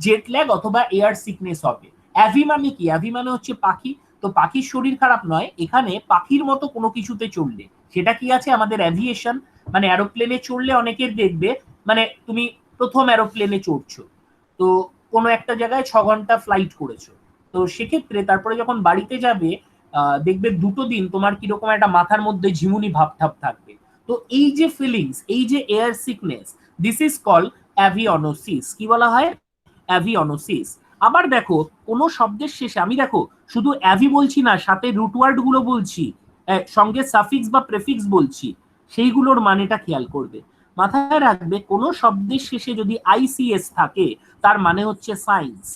জেট ল্যাগ অথবা এয়ার সিকনেস হবে। অ্যাভি মানে কি? অ্যাভি মানে হচ্ছে পাখি, তো পাখির শরীর খারাপ নয়, এখানে পাখির মতো কোনো কিছুতে চললে, সেটা কি আছে আমাদের অ্যাভিয়েশন, মানে এরোপ্লেনে চড়লে অনেকের দেখবে, মানে তুমি প্রথম এরোপ্লেনে চড়ছো, তো কোনো একটা জায়গায় 6 ঘন্টা ফ্লাইট করেছো, তো সেক্ষেত্রে তারপরে যখন বাড়িতে যাবে দেখবে 2 দিন তোমার কিরকম একটা মাথার মধ্যে ঝিমুনি ভাবঠাব থাকবে। তো এই যে ফিলিংস, এই যে air sickness, this is call avionosis. কি বলা হয়? অ্যাভিওনোসিস। আবার দেখো কোনো শব্দের শেষে আমি দেখো শুধু অ্যাভি বলছি না, সাথে রুট ওয়ার্ড গুলো বলছি, সঙ্গে সাফিক্স বা প্রেফিক্স বলছি, সেইগুলোর মানেটা খেয়াল করবে। মাথায় রাখবে কোনো শব্দের শেষে যদি আইসিএস থাকে তার মানে হচ্ছে সায়েন্স,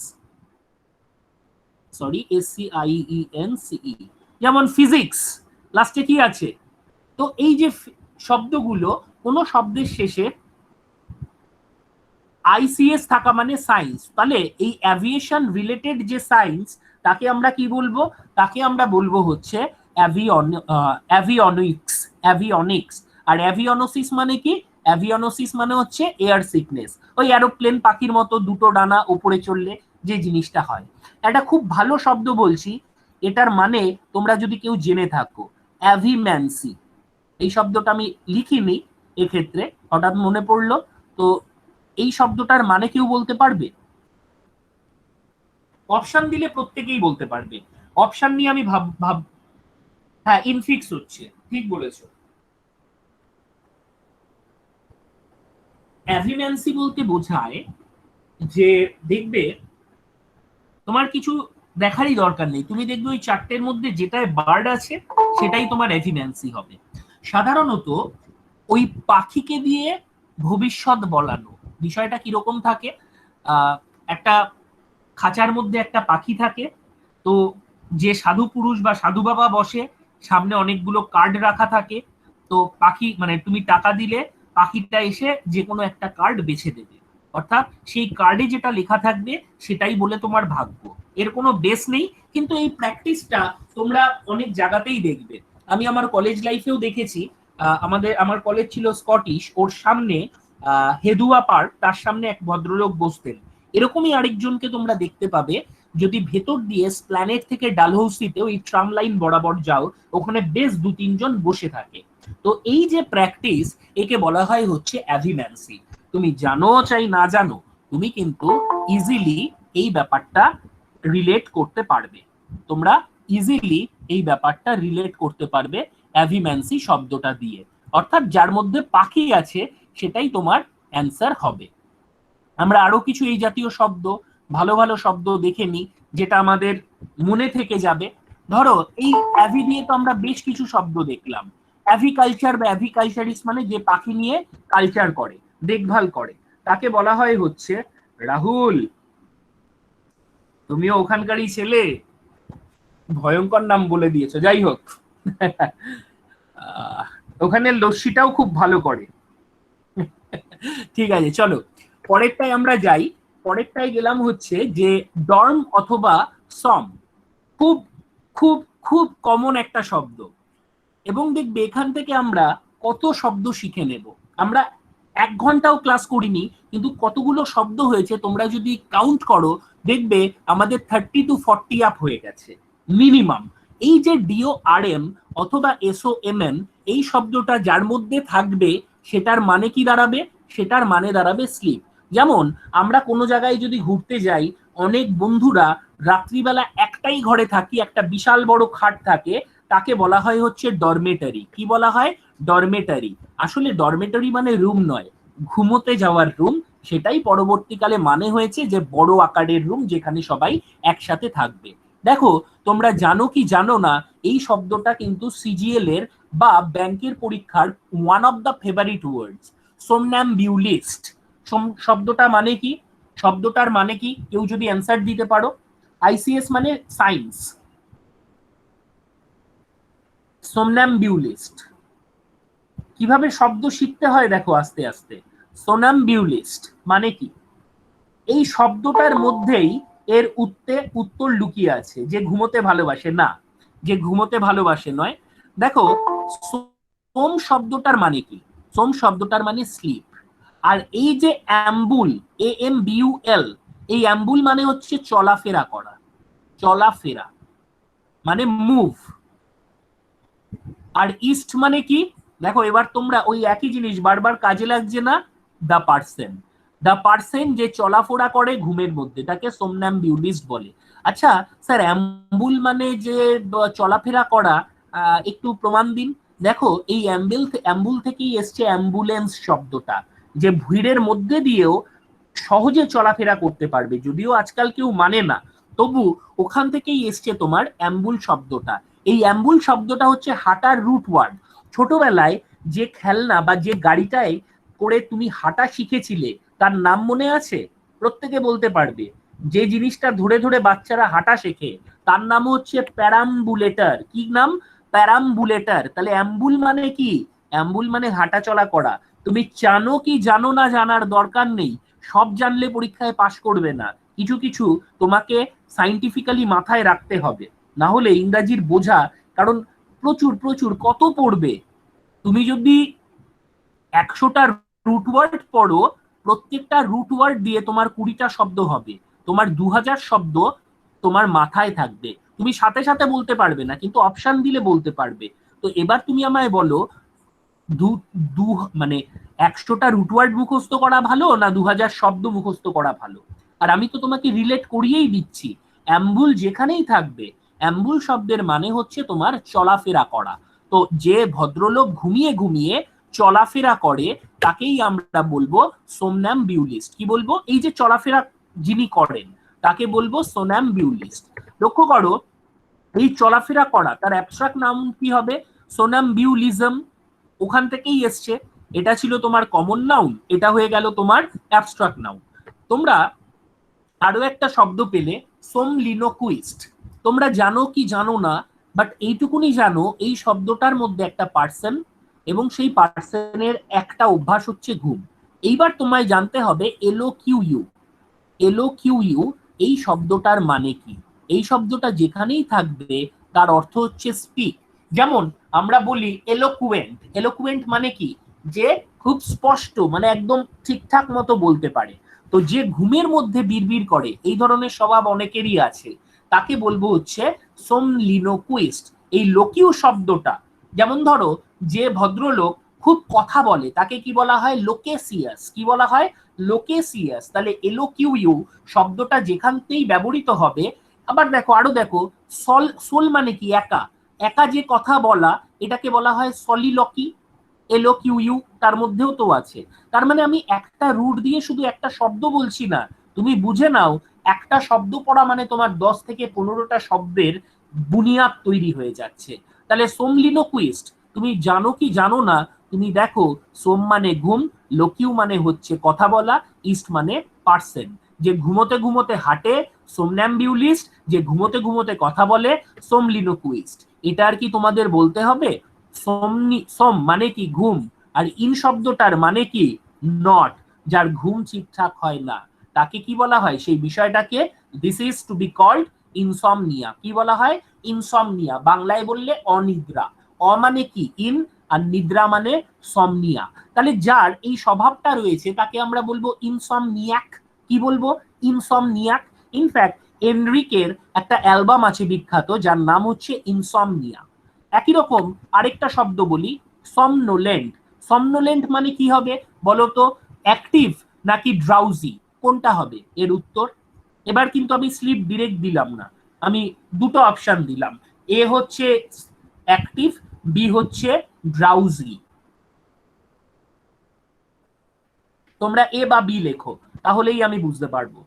সরি SCIENCE, যেমন ফিজিক্স, লাস্টে কি আছে? তো এই যে শব্দগুলো, কোন শব্দের শেষে আইসিএস থাকা মানে সায়েন্স, তাহলে এই অ্যাভিয়েশন রিলেটেড যে সায়েন্স তাকে আমরা কি বলবো? তাকে আমরা বলবো হচ্ছে অ্যাভিওনিক্স, অ্যাভিওনিক্স। আর অ্যাভিওনোসিস মানে কি? অ্যাভিওনোসিস মানে হচ্ছে এয়ার সিকনেস, ওই এরোপ্লেন পাখির মতো দুটো ডানা উপরে চললে যে জিনিসটা হয়। একটা খুব ভালো শব্দ বলছি, এটার মানে তোমরা যদি কেউ জেনে থাকো, অ্যাভিম্যান্সি। এই শব্দটা আমি লিখিনি এক্ষেত্রে, হঠাৎ মনে পড়লো। তো এই শব্দটার মানে কেউ বলতে পারবে? অপশন দিলে প্রত্যেকেই বলতে পারবে। অপশন নিয়ে আমি ভাব হ্যাঁ, ইনফিক্স হচ্ছে, ঠিক বলেছো। অ্যাভিম্যান্সি বলতে বোঝায় যে দেখবে তোমার কিছু দেখারই দরকার নেই, তুমি দেখবে ওই 4টের মধ্যে যেটায় বার্ড আছে সেটাই তোমার অ্যাভিম্যান্সি হবে। সাধারণত ওই পাখিকে দিয়ে ভবিষ্যৎ বলানো, বিষয়টা কিরকম থাকে? একটা খাঁচার মধ্যে একটা পাখি থাকে, তো যে সাধু পুরুষ বা সাধু বাবা বসে, সামনে অনেকগুলো কার্ড রাখা থাকে, তো পাখি মানে তুমি টাকা দিলে পাখিটা এসে যে কোনো একটা কার্ড বেছে দেবে, অর্থাৎ সেই কার্ডে যেটা লেখা থাকবে সেটাই বলে তোমার ভাগ্য। এর কোনো বেস নেই, কিন্তু এই প্র্যাকটিসটা তোমরা অনেক জায়গাতেই দেখবে। আমি আমার কলেজ লাইফেও দেখেছি, আমার কলেজ ছিল স্কটিশ, ওর সামনে হেদুয়া পার্ক, তার সামনে এক ভদ্রলোক বসতেন, এরকমই আরেকজনকে তোমরা দেখতে পাবে যদি ভেতর দিয়ে স্প্ল্যানেট থেকে ডালহৌসিতে ওই ট্রাম লাইন বরাবর যাও, ওখানে বেশ 2-3 জন বসে থাকে। তো এই যে প্র্যাকটিস, একে বলা হয় হচ্ছে অ্যাভিম্যান্সি। তুমি জানো চাই না জানো, তুমি কিন্তু ইজিলি এই ব্যাপারটা রিলেট করতে পারবে। তোমরা ইজিলি এই ব্যাপারটা রিলেট করতে পারবে অ্যাভিম্যান্সি শব্দটা দিয়ে, অর্থাৎ যার মধ্যে পাখি আছে সেটাই তোমার অ্যান্সার হবে। আমরা আরো কিছু এই জাতীয় শব্দ, ভালো ভালো শব্দ দেখে নিই যেটা আমাদের মনে থেকে যাবে। ধরো এই অ্যাভি দিয়ে তো আমরা বেশ কিছু শব্দ দেখলাম। অ্যাভিকালচার বা অ্যাভিকালচারিস্ট মানে যে পাখি নিয়ে কালচার করে, দেখভাল করে, তাকে বলা হয় হচ্ছে রাহুল। তুমিও ওখানকারই ছেলে, ভয়ঙ্কর নাম বলে দিয়েছো, যাই হোক। ওখানে লস্যিটাও খুব ভালো করে। ঠিক আছে, চলো পরেরটাই আমরা যাই। পরেরটাই গেলাম হচ্ছে যে ডর্ম অথবা সম। খুব খুব খুব কমন একটা শব্দ, এবং দেখবে এখান থেকে আমরা কত শব্দ শিখে নেব। আমরা 1 ঘন্টাও ক্লাস করিনি, কিন্তু কতগুলো শব্দ হয়েছে তোমরা যদি কাউন্ট করো দেখবে আমাদের 30 to 40 আপ হয়ে গেছে মিনিমাম। এই যে ডিও আর এম অথবা এসও এম এন, এই শব্দটা যার মধ্যে থাকবে সেটার মানে কি দাঁড়াবে? সেটার মানে দাঁড়াবে স্লিপ। যেমন আমরা কোনো জায়গায় যদি ঘুরতে যাই, অনেক বন্ধুরা রাত্রিবেলা একটাই ঘরে থাকি, একটা বিশাল বড় খাট থাকে, তাকে বলা হয় হচ্ছে ডরমেটারি। কি বলা হয়? ডরমেটারি। আসলে ডরমেটারি মানে রুম নয়, ঘুমোতে যাওয়ার রুম। সেটাই পরবর্তীকালে মানে হয়েছে যে বড় আকারের রুম যেখানে সবাই একসাথে থাকবে। দেখো তোমরা জানো কি জানো না, এই শব্দটা কিন্তু সিজিএল এর বা ব্যাংকের পরীক্ষার ওয়ান অফ দ্য ফেভারিট ওয়ার্ডস, সোমন্যাম্বিউলিস্ট। শব্দটা মানে কি? শব্দটার মানে কি কেউ যদি অ্যান্সার দিতে পারো? আইসিএস মানে সায়েন্স, সোমন্যাম্বিউলিস্ট। কিভাবে শব্দ শিখতে হয় দেখো আস্তে আস্তে। সোনামবিউলিস্ট মানে কি? এই শব্দটার মধ্যেই এর উত্তর লুকিয়ে আছে, যে ঘুমোতে ভালোবাসে না, যে ঘুমোতে ভালোবাসে নয়। দেখো সোম শব্দটার মানে কি? সোম শব্দটার মানে স্লিপ। আর এই যে অ্যাম্বুল, AMBUL, এই অ্যাম্বুল মানে হচ্ছে চলাফেরা করা, চলাফেরা মানে মুভ। আর ইস্ট মানে কি? দেখো এবার তোমরা ওই একই জিনিস বারবার কাজে লাগছে না? The person. দ্য পার্সন যে চলাফেরা করে ঘুমের মধ্যে, তাকে সোমন্যাম্বিউলিস্ট বলে। আচ্ছা স্যার, অ্যাম্বুল মানে যে চলাফেরা করা, একটু প্রমাণ দিন। দেখো এই অ্যাম্বুল থেকেই এসছে অ্যাম্বুলেন্স শব্দটা, যে ভিড়ের মধ্যে দিয়েও সহজে চলাফেরা করতে পারবে। যদিও আজকাল কেউ মানে না, তবু ওখান থেকেই এসছে তোমার অ্যাম্বুল শব্দটা। এই অ্যাম্বুল শব্দটা হচ্ছে হাঁটার রুট ওয়ার্ড। ছোটবেলায় যে খেলনা বা যে গাড়িটায় করে তুমি হাঁটা শিখেছিলে তার নাম মনে আছে? প্রত্যেকে বলতে পারবে। যে জিনিসটা ধরে ধরে বাচ্চারা হাঁটা শেখে তার নাম হচ্ছে প্যারাম্বুলেটর। কি নাম? প্যারাম্বুলেটর। তাহলে অ্যাম্বুল মানে কি? অ্যাম্বুল মানে হাঁটা চলা করা। তুমি জানো কি জানো না জানার দরকার নেই, সব জানলে পরীক্ষায় পাশ করবে না। কিছু কিছু তোমাকে সাইন্টিফিক্যালি মাথায় রাখতে হবে, না হলে ইংরাজির বোঝা, কারণ প্রচুর প্রচুর কত পড়বে। তুমি যদি 100টা রুট ওয়ার্ড পড়ো, প্রত্যেকটা রুট ওয়ার্ড দিয়ে তোমার 20টা শব্দ হবে, তোমার 2000 শব্দ তোমার মাথায় থাকবে। তুমি সাথে সাথে বলতে পারবে না, কিন্তু অপশন দিলে বলতে পারবে। তো এবার তুমি আমায় বলো, দু দু মানে 100টা রুট ওয়ার্ড মুখস্থ করা ভালো না 2000 শব্দ মুখস্থ করা ভালো? আর আমি তো তোমাকে রিলেট করিয়েই দিচ্ছি, অ্যাম্বুল যেখানেই থাকবে, অ্যাম্বুল শব্দের মানে হচ্ছে তোমার চলাফেরা করা। তো যে ভদ্রলোক ঘুমিয়ে ঘুমিয়ে চলাফেরা করে তাকেই আমরা বলবো সোমন্যাম্বিউলিস্ট। কি বলবো? এই যে চলাফেরা যিনি করেন তাকে বলবো সোমন্যাম্বিউলিস্ট। লক্ষ্য করো এই চলাফেরা করা, তার অ্যাবস্ট্রাক্ট নাম কি হবে? সোনামবিউলিজম। ওখান থেকেই এসছে। এটা ছিল তোমার কমন নাউন, এটা হয়ে গেল তোমার অ্যাবস্ট্রাক্ট নাউন। তোমরা আরো একটা শব্দ পেলে, সোমলিনোকুইস্ট। তোমরা জানো কি জানো না, বাট এইটুকুনি জানো এই শব্দটার মধ্যে একটা পার্সন, এবং সেই পার্সনের একটা অভ্যাস হচ্ছে ঘুম। এইবার তোমায় জানতে হবে এলওকিউইউ। এলওকিউইউ এই শব্দটার মানে কি? এই শব্দটা যেখানেই থাকবে তার অর্থ হচ্ছে স্পিক। যেমন আমরা বলি এলোকুয়েন্ট। এলোকুয়েন্ট মানে কি? যে খুব স্পষ্ট, মানে একদম ঠিকঠাক মতো বলতে পারে। তো তো যে ঘুমের মধ্যে বিড়বিড় করে, এই ধরনের স্বভাব অনেকেরই আছে, তাকে বলবো হচ্ছে সোমলিনোকুইস্ট। এই লোকিউ শব্দটা, যেমন ধরো যে ভদ্রলোক খুব কথা বলে তাকে কি বলা হয়? লোকেসিয়াস। কি বলা হয়? লোকেসিয়াস। তাহলে এলোকিউ শব্দটা যেখানতেই ব্যবহৃত হবে। আবার দেখো, আরো দেখো, সোল মানে কি? একা। একা যে কথা বলা, এটাকে বলা হয় সলিলকি। এলোকিউ তার মধ্যেও তো আছে। তার মানে আমি একটা রুট দিয়ে শুধু একটা শব্দ বলছি না, তুমি বুঝে নাও একটা শব্দ পড়া মানে তোমার 10 থেকে 15টা শব্দের বুনিয়াদ তৈরি হয়ে যাচ্ছে। তাহলে সোমলিনোকুইস্ট, তুমি জানো কি জানো না, তুমি দেখো, সোম মানে ঘুম, লোকিউ মানে হচ্ছে কথা বলা, ইস্ট মানে পার্সন। যে ঘুমোতে ঘুমোতে হাঁটে সোমন্যাম্বিউলিস্ট, যে ঘুমোতে ঘুমোতে কথা বলে সোমলিনোকুইস্ট। এটা আর কি তোমাদের বলতে হবে? সোম মানে কি? ঘুম। আর ইন শব্দটার মানে কি? নট। যার ঘুম ঠিকঠাক হয় না তাকে কি বলা হয়? সেই বিষয়টাকে this is to be called insomnia. কি বলা হয়? ইনসমনিয়া। বাংলায় বললে অনিদ্রা। অ মানে কি? ইন। আর নিদ্রা মানে সমনিয়া। তাহলে যার এই স্বভাবটা রয়েছে তাকে আমরা বলবো ইনসমনিয়াক। কি বলবো? ইনসমনিয়াক। ইনফ্যাক্ট এনরিকের একটা অ্যালবাম আছে বিখ্যাত, যার নাম হচ্ছে ইনসমনিয়া। একই রকম আরেকটা শব্দ বলি, সমনোলেন্ট। সমনোলেন্ট মানে কি হবে বলতো? অ্যাক্টিভ নাকি ড্রাউজি, কোনটা হবে এর উত্তর? এবার কিন্তু আমি স্লিপ ডিরেক্ট দিলাম না, আমি দুটো অপশন দিলাম। এ হচ্ছে অ্যাক্টিভ, বি হচ্ছে ড্রাউজি। তোমরা এ বা বি লেখো, তাহলেই আমি বুঝতে পারবো।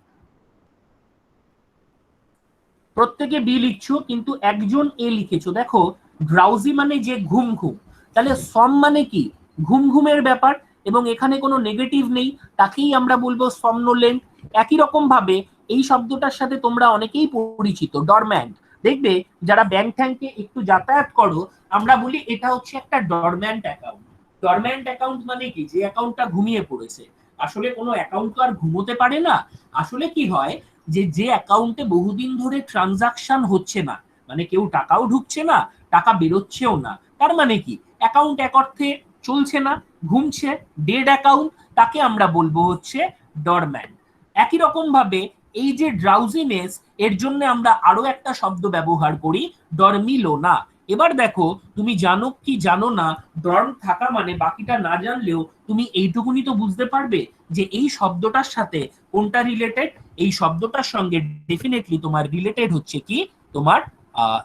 প্রত্যেকে বি লিখছো, কিন্তু একজন এ লিখেছো। দেখো, ড্রাউজি মানে যে ঘুম ঘুম, তাহলে সম মানে কি? ঘুম ঘুমের ব্যাপার, এবং এখানে কোনো নেগেটিভ নেই, তাকেই আমরা বলবো সমনোলেন্ট। একই রকম ভাবে এই শব্দটার সাথে তোমরা অনেকেই পরিচিত, ডরম্যান্ট। দেখবে যারা ব্যাংক ট্যাঙ্কে একটু যাতায়াত করো, আমরা বলি এটা হচ্ছে একটা ডরম্যান্ট অ্যাকাউন্ট। ডরম্যান্ট অ্যাকাউন্ট মানে কি? যে অ্যাকাউন্টটা ঘুমিয়ে পড়েছে। আসলে কোনো অ্যাকাউন্ট তো আর ঘুমোতে পারে না। আসলে কি হয়, যে যে অ্যাকাউন্টে বহুদিন ধরে ট্রানজাকশন হচ্ছে না, মানে কেউ টাকাও ঢুকছে না, টাকা বেরোচ্ছেও না, তার মানে কি? অ্যাকাউন্ট এক অর্থে চলছে না, ঘুমছে, ডেড অ্যাকাউন্ট, তাকে আমরা বলবো হচ্ছে ডরম্যান। একই রকম ভাবে এই যে ড্রাউজিনেস, এর জন্য আমরা আরো একটা শব্দ ব্যবহার করি, ডরমিলোনা। এবার দেখো, তুমি জানো কি জানো না, ডর্ম থাকা মানে বাকিটা না জানলেও তুমি এইটুকুনি তো বুঝতে পারবে যে এই শব্দটার সাথে কোনটা রিলেটেড। এই শব্দটার সঙ্গে ডেফিনেটলি তোমার রিলেটেড হচ্ছে কি? তোমার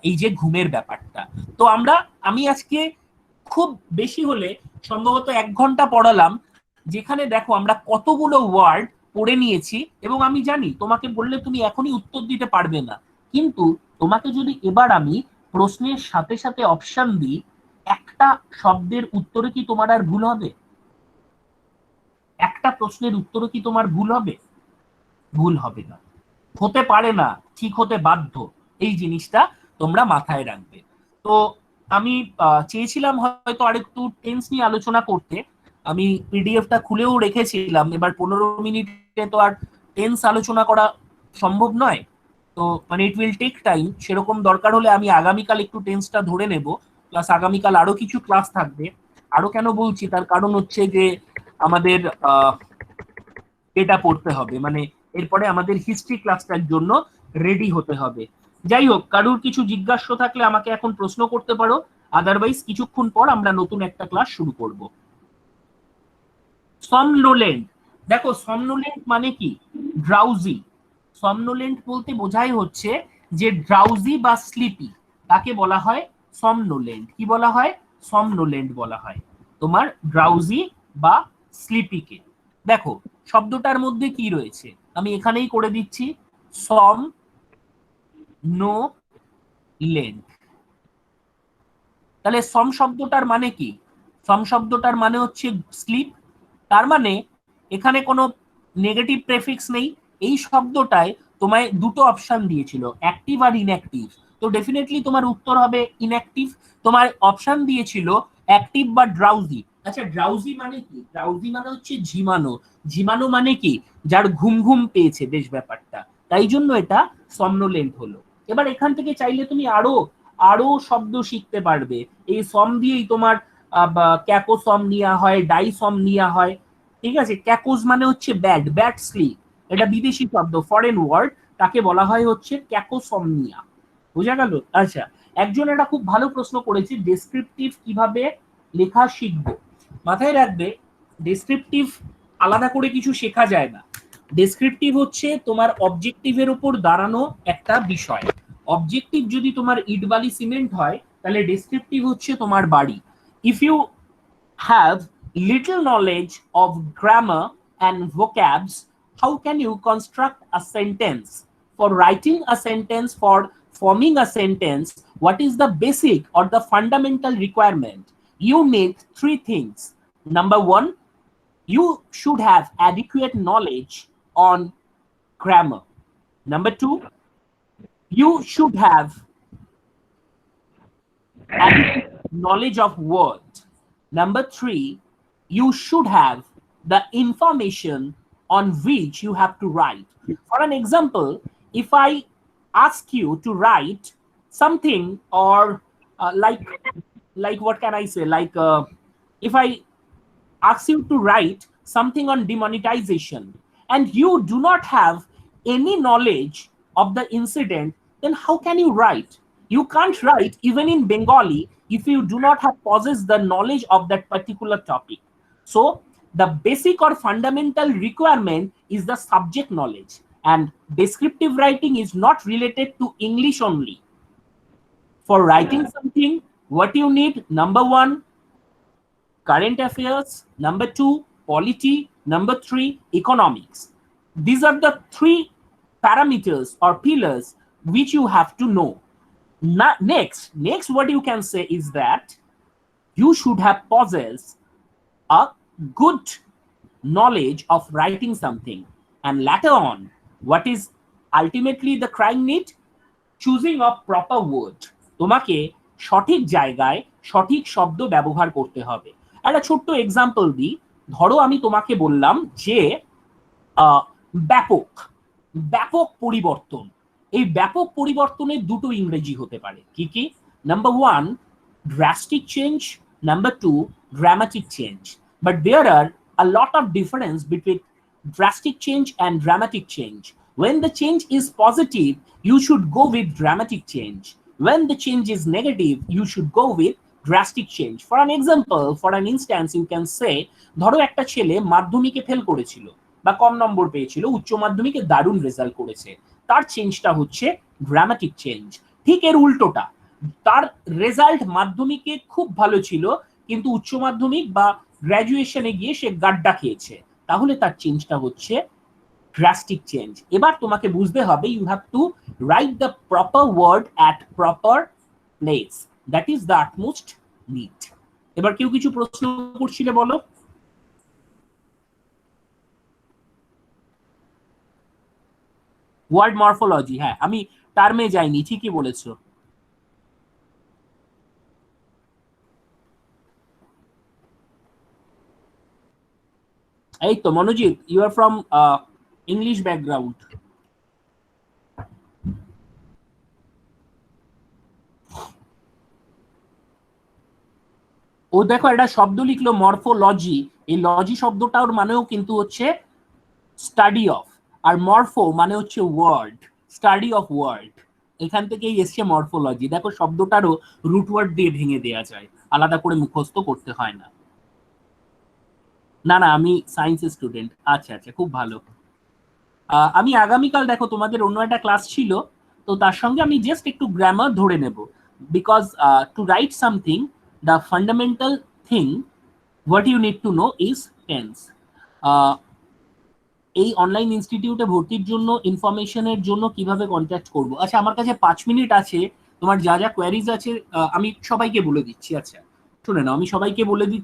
এই যে ঘুমের ব্যাপারটা। তো আমি আজকে খুব বেশি হলে সম্ভবত 1 ঘন্টা পড়ালাম, যেখানে দেখো আমরা কতগুলো ওয়ার্ড পড়ে নিয়েছি। এবং আমি জানি তোমাকে বললে তুমি এখনই উত্তর দিতে পারবে না, কিন্তু তোমাকে যদি এবার আমি প্রশ্নের সাথে সাথে অপশন দিই, একটা শব্দের উত্তরে কি তোমার আর ভুল হবে? একটা প্রশ্নের উত্তরে কি তোমার ভুল হবে? ভুল হবে না, হতে পারে না, ঠিক হতে বাধ্য। এই জিনিসটা তোমরা মাথায় রাখবে। তো আমি চেয়েছিলাম হয়তো আরেকটু টেন্স নিয়ে আলোচনা করতে। আমি পিডিএফটা খুলেও রেখেছিলাম। এবার 15 মিনিটে তো আর টেন্স আলোচনা করা সম্ভব নয়। তো মানে ইট উইল টেক টাইম। সেরকম দরকার হলে আমি আগামীকাল একটু টেন্সটা ধরে নেব, প্লাস আগামীকাল আরো কিছু ক্লাস থাকবে। আরো কেন বলছি, তার কারণ হচ্ছে যে আমাদের এটা পড়তে হবে, মানে এরপরে আমাদের হিস্ট্রি ক্লাসটার জন্য রেডি হতে হবে। যাই হোক, কারুর কিছু জিজ্ঞাসা থাকলে আমাকে এখন প্রশ্ন করতে পারো, আদারওয়াইজ কিছুক্ষণ পর আমরা নতুন একটা ক্লাস শুরু করব। সমনোলেন্ট। দেখো, সমনোলেন্ট মানে কি? ড্রাউজি। সমনোলেন্ট বলতে বোঝাই হচ্ছে যে ড্রাউজি বা স্লিপি, তাকে বলা হয় সমনোলেন্ট। কি বলা হয়? সমনোলেন্ট বলা হয় তোমার ড্রাউজি বা স্লিপিকে। দেখো শব্দটার মধ্যে কি রয়েছে, আমি এখানেই করে দিচ্ছি, সম নো লেন্ট। তাহলে সম শব্দটার মানে কি? সম শব্দটার মানে হচ্ছে স্লিপ। তার মানে এখানে কোনো নেগেটিভ প্রেফিক্স নেই। এই শব্দটায় তোমায় দুটো অপশন দিয়েছিল, অ্যাক্টিভ আর ইনঅ্যাক্টিভ। তো ডেফিনেটলি তোমার উত্তর হবে ইনঅ্যাক্টিভ। তোমার অপশন দিয়েছিল অ্যাক্টিভ বা ড্রাউজি। আচ্ছা, ড্রাউজি মানে কি? ড্রাউজি মানে হচ্ছে ঝিমানো। ঝিমানো মানে কি? যার ঘুম ঘুম পেয়েছে, বেশ ব্যাপারটা। তাই জন্য এটা সমনোলেন্ট হলো। এবার এখান থেকে চাইলে তুমি আরো আরো শব্দ শিখতে পারবে। এই সম দিয়েই তোমার ক্যাকোসম নেওয়া হয়, ডাইসম নেওয়া হয়। ঠিক আছে, ক্যাকোস মানে হচ্ছে ব্যাড, ব্যাড স্লিপ। এটা বিদেশি শব্দ, ফরেন ওয়ার্ড, তাকে বলা হয় হচ্ছে ক্যাকোসমনিয়া। বোঝা গেল? আচ্ছা, একজন এটা খুব ভালো প্রশ্ন করেছে, ডেসক্রিপটিভ কিভাবে লেখা শিখবো। মাথায় রাখবে, ডেসক্রিপটিভ আলাদা করে কিছু শেখা যায় না। ডেসক্রিপটিভ হচ্ছে তোমার অবজেক্টিভের উপর দাঁড়ানো একটা বিষয়। অবজেক্টিভ যদি তোমার ইট বালি সিমেন্ট হয়, তাহলে ডেসক্রিপটিভ হচ্ছে তোমার বাড়ি। If you have little knowledge of grammar and vocabs, how can you construct a sentence? For writing a sentence, for forming a sentence, what is the basic or the fundamental requirement? You need three things. Number one, you should have adequate knowledge on grammar. Number two, you should have adequate knowledge of word. Number three, you should have the information on which you have to write. For an example, if I ask you to write something, or like what can I say, if I ask you to write something on demonetization and you do not have any knowledge of the incident, then how can you write? You can't write even in Bengali if you do not have possess the knowledge of that particular topic. So the basic or fundamental requirement is the subject knowledge, and descriptive writing is not related to English only. For writing something, what you need: number one, current affairs; number two, polity; number three, economics. These are the three parameters or pillars which you have to know. Next, what you can say is that you should have possessed a good knowledge of writing something, and later on, what is ultimately the crying need? Choosing a proper word. তোমাকে সঠিক জায়গায় সঠিক শব্দ ব্যবহার করতে হবে। একটা ছোট্ট এক্সাম্পল দিই। ধরো আমি তোমাকে বললাম যে ব্যাপক ব্যাপক পরিবর্তন। এই ব্যাপক পরিবর্তনের দুটো ইংরেজি হতে পারে, কি কি? Number one, drastic change; number two, dramatic change. But there are a lot of difference between drastic change and dramatic change. When the change is positive, you should go with dramatic change. When the change is negative, you should go with drastic change. For an example, for an instance, you can say, ধরো একটা ছেলে মাধ্যমিকে fail করেছিল বা কম নম্বর পেয়েছিল, উচ্চ মাধ্যমিকে দারুণ রেজাল্ট করেছে, তার চেঞ্জটা হচ্ছে ড্রামাটিক চেঞ্জ। ঠিক এর উল্টোটা, তার রেজাল্ট মাধ্যমিকে খুব ভালো ছিল কিন্তু উচ্চ মাধ্যমিক বা গ্র্যাজুয়েশনে গিয়ে সে গাড্ডা খেয়েছে, তাহলে তার চেঞ্জটা হচ্ছে ড্রাস্টিক চেঞ্জ। এবার তোমাকে বুঝতে হবে, you have to write the proper word at proper place, that is the utmost need. এবার কেউ কিছু প্রশ্ন করছিলে, বলো। ওয়ার্ড মরফোলজি, হ্যাঁ, আমি টার্মে যাইনি, ঠিকই বলেছো। এই তো Manojit, you are from English background. ও দেখো একটা শব্দ লিখলো মরফোলজি, এই লজি শব্দটার মানেও কিন্তু হচ্ছে স্টাডি অফ, আর মরফো মানে হচ্ছে ওয়ার্ড, স্টাডি অফ ওয়ার্ড, এখান থেকেই এসছে মরফোলজি। দেখো শব্দটারও রুট ওয়ার্ড দিয়ে ভেঙে দেওয়া যায়, আলাদা করে মুখস্থ করতে হয় না। না না, আমি সায়েন্সের স্টুডেন্ট। আচ্ছা আচ্ছা, খুব ভালো। আমি আগামীকাল দেখো তোমাদের অন্য একটা ক্লাস ছিল, তো তার সঙ্গে আমি জাস্ট একটু গ্রামার ধরে নেব, because to write something the fundamental thing what you need to know is tense. এই অনলাইন ইনস্টিটিউটে ভর্তির জন্য ইনফরমেশনের জন্য কিভাবে কন্ট্যাক্ট করব? আচ্ছা, আমার কাছে 5 মিনিট আছে, তোমার যা যা কোয়ারিজ আছে আমি সবাইকে বলে দিচ্ছি। আচ্ছা শুনে নাও, আমি সবাইকে বলে দিচ্ছি।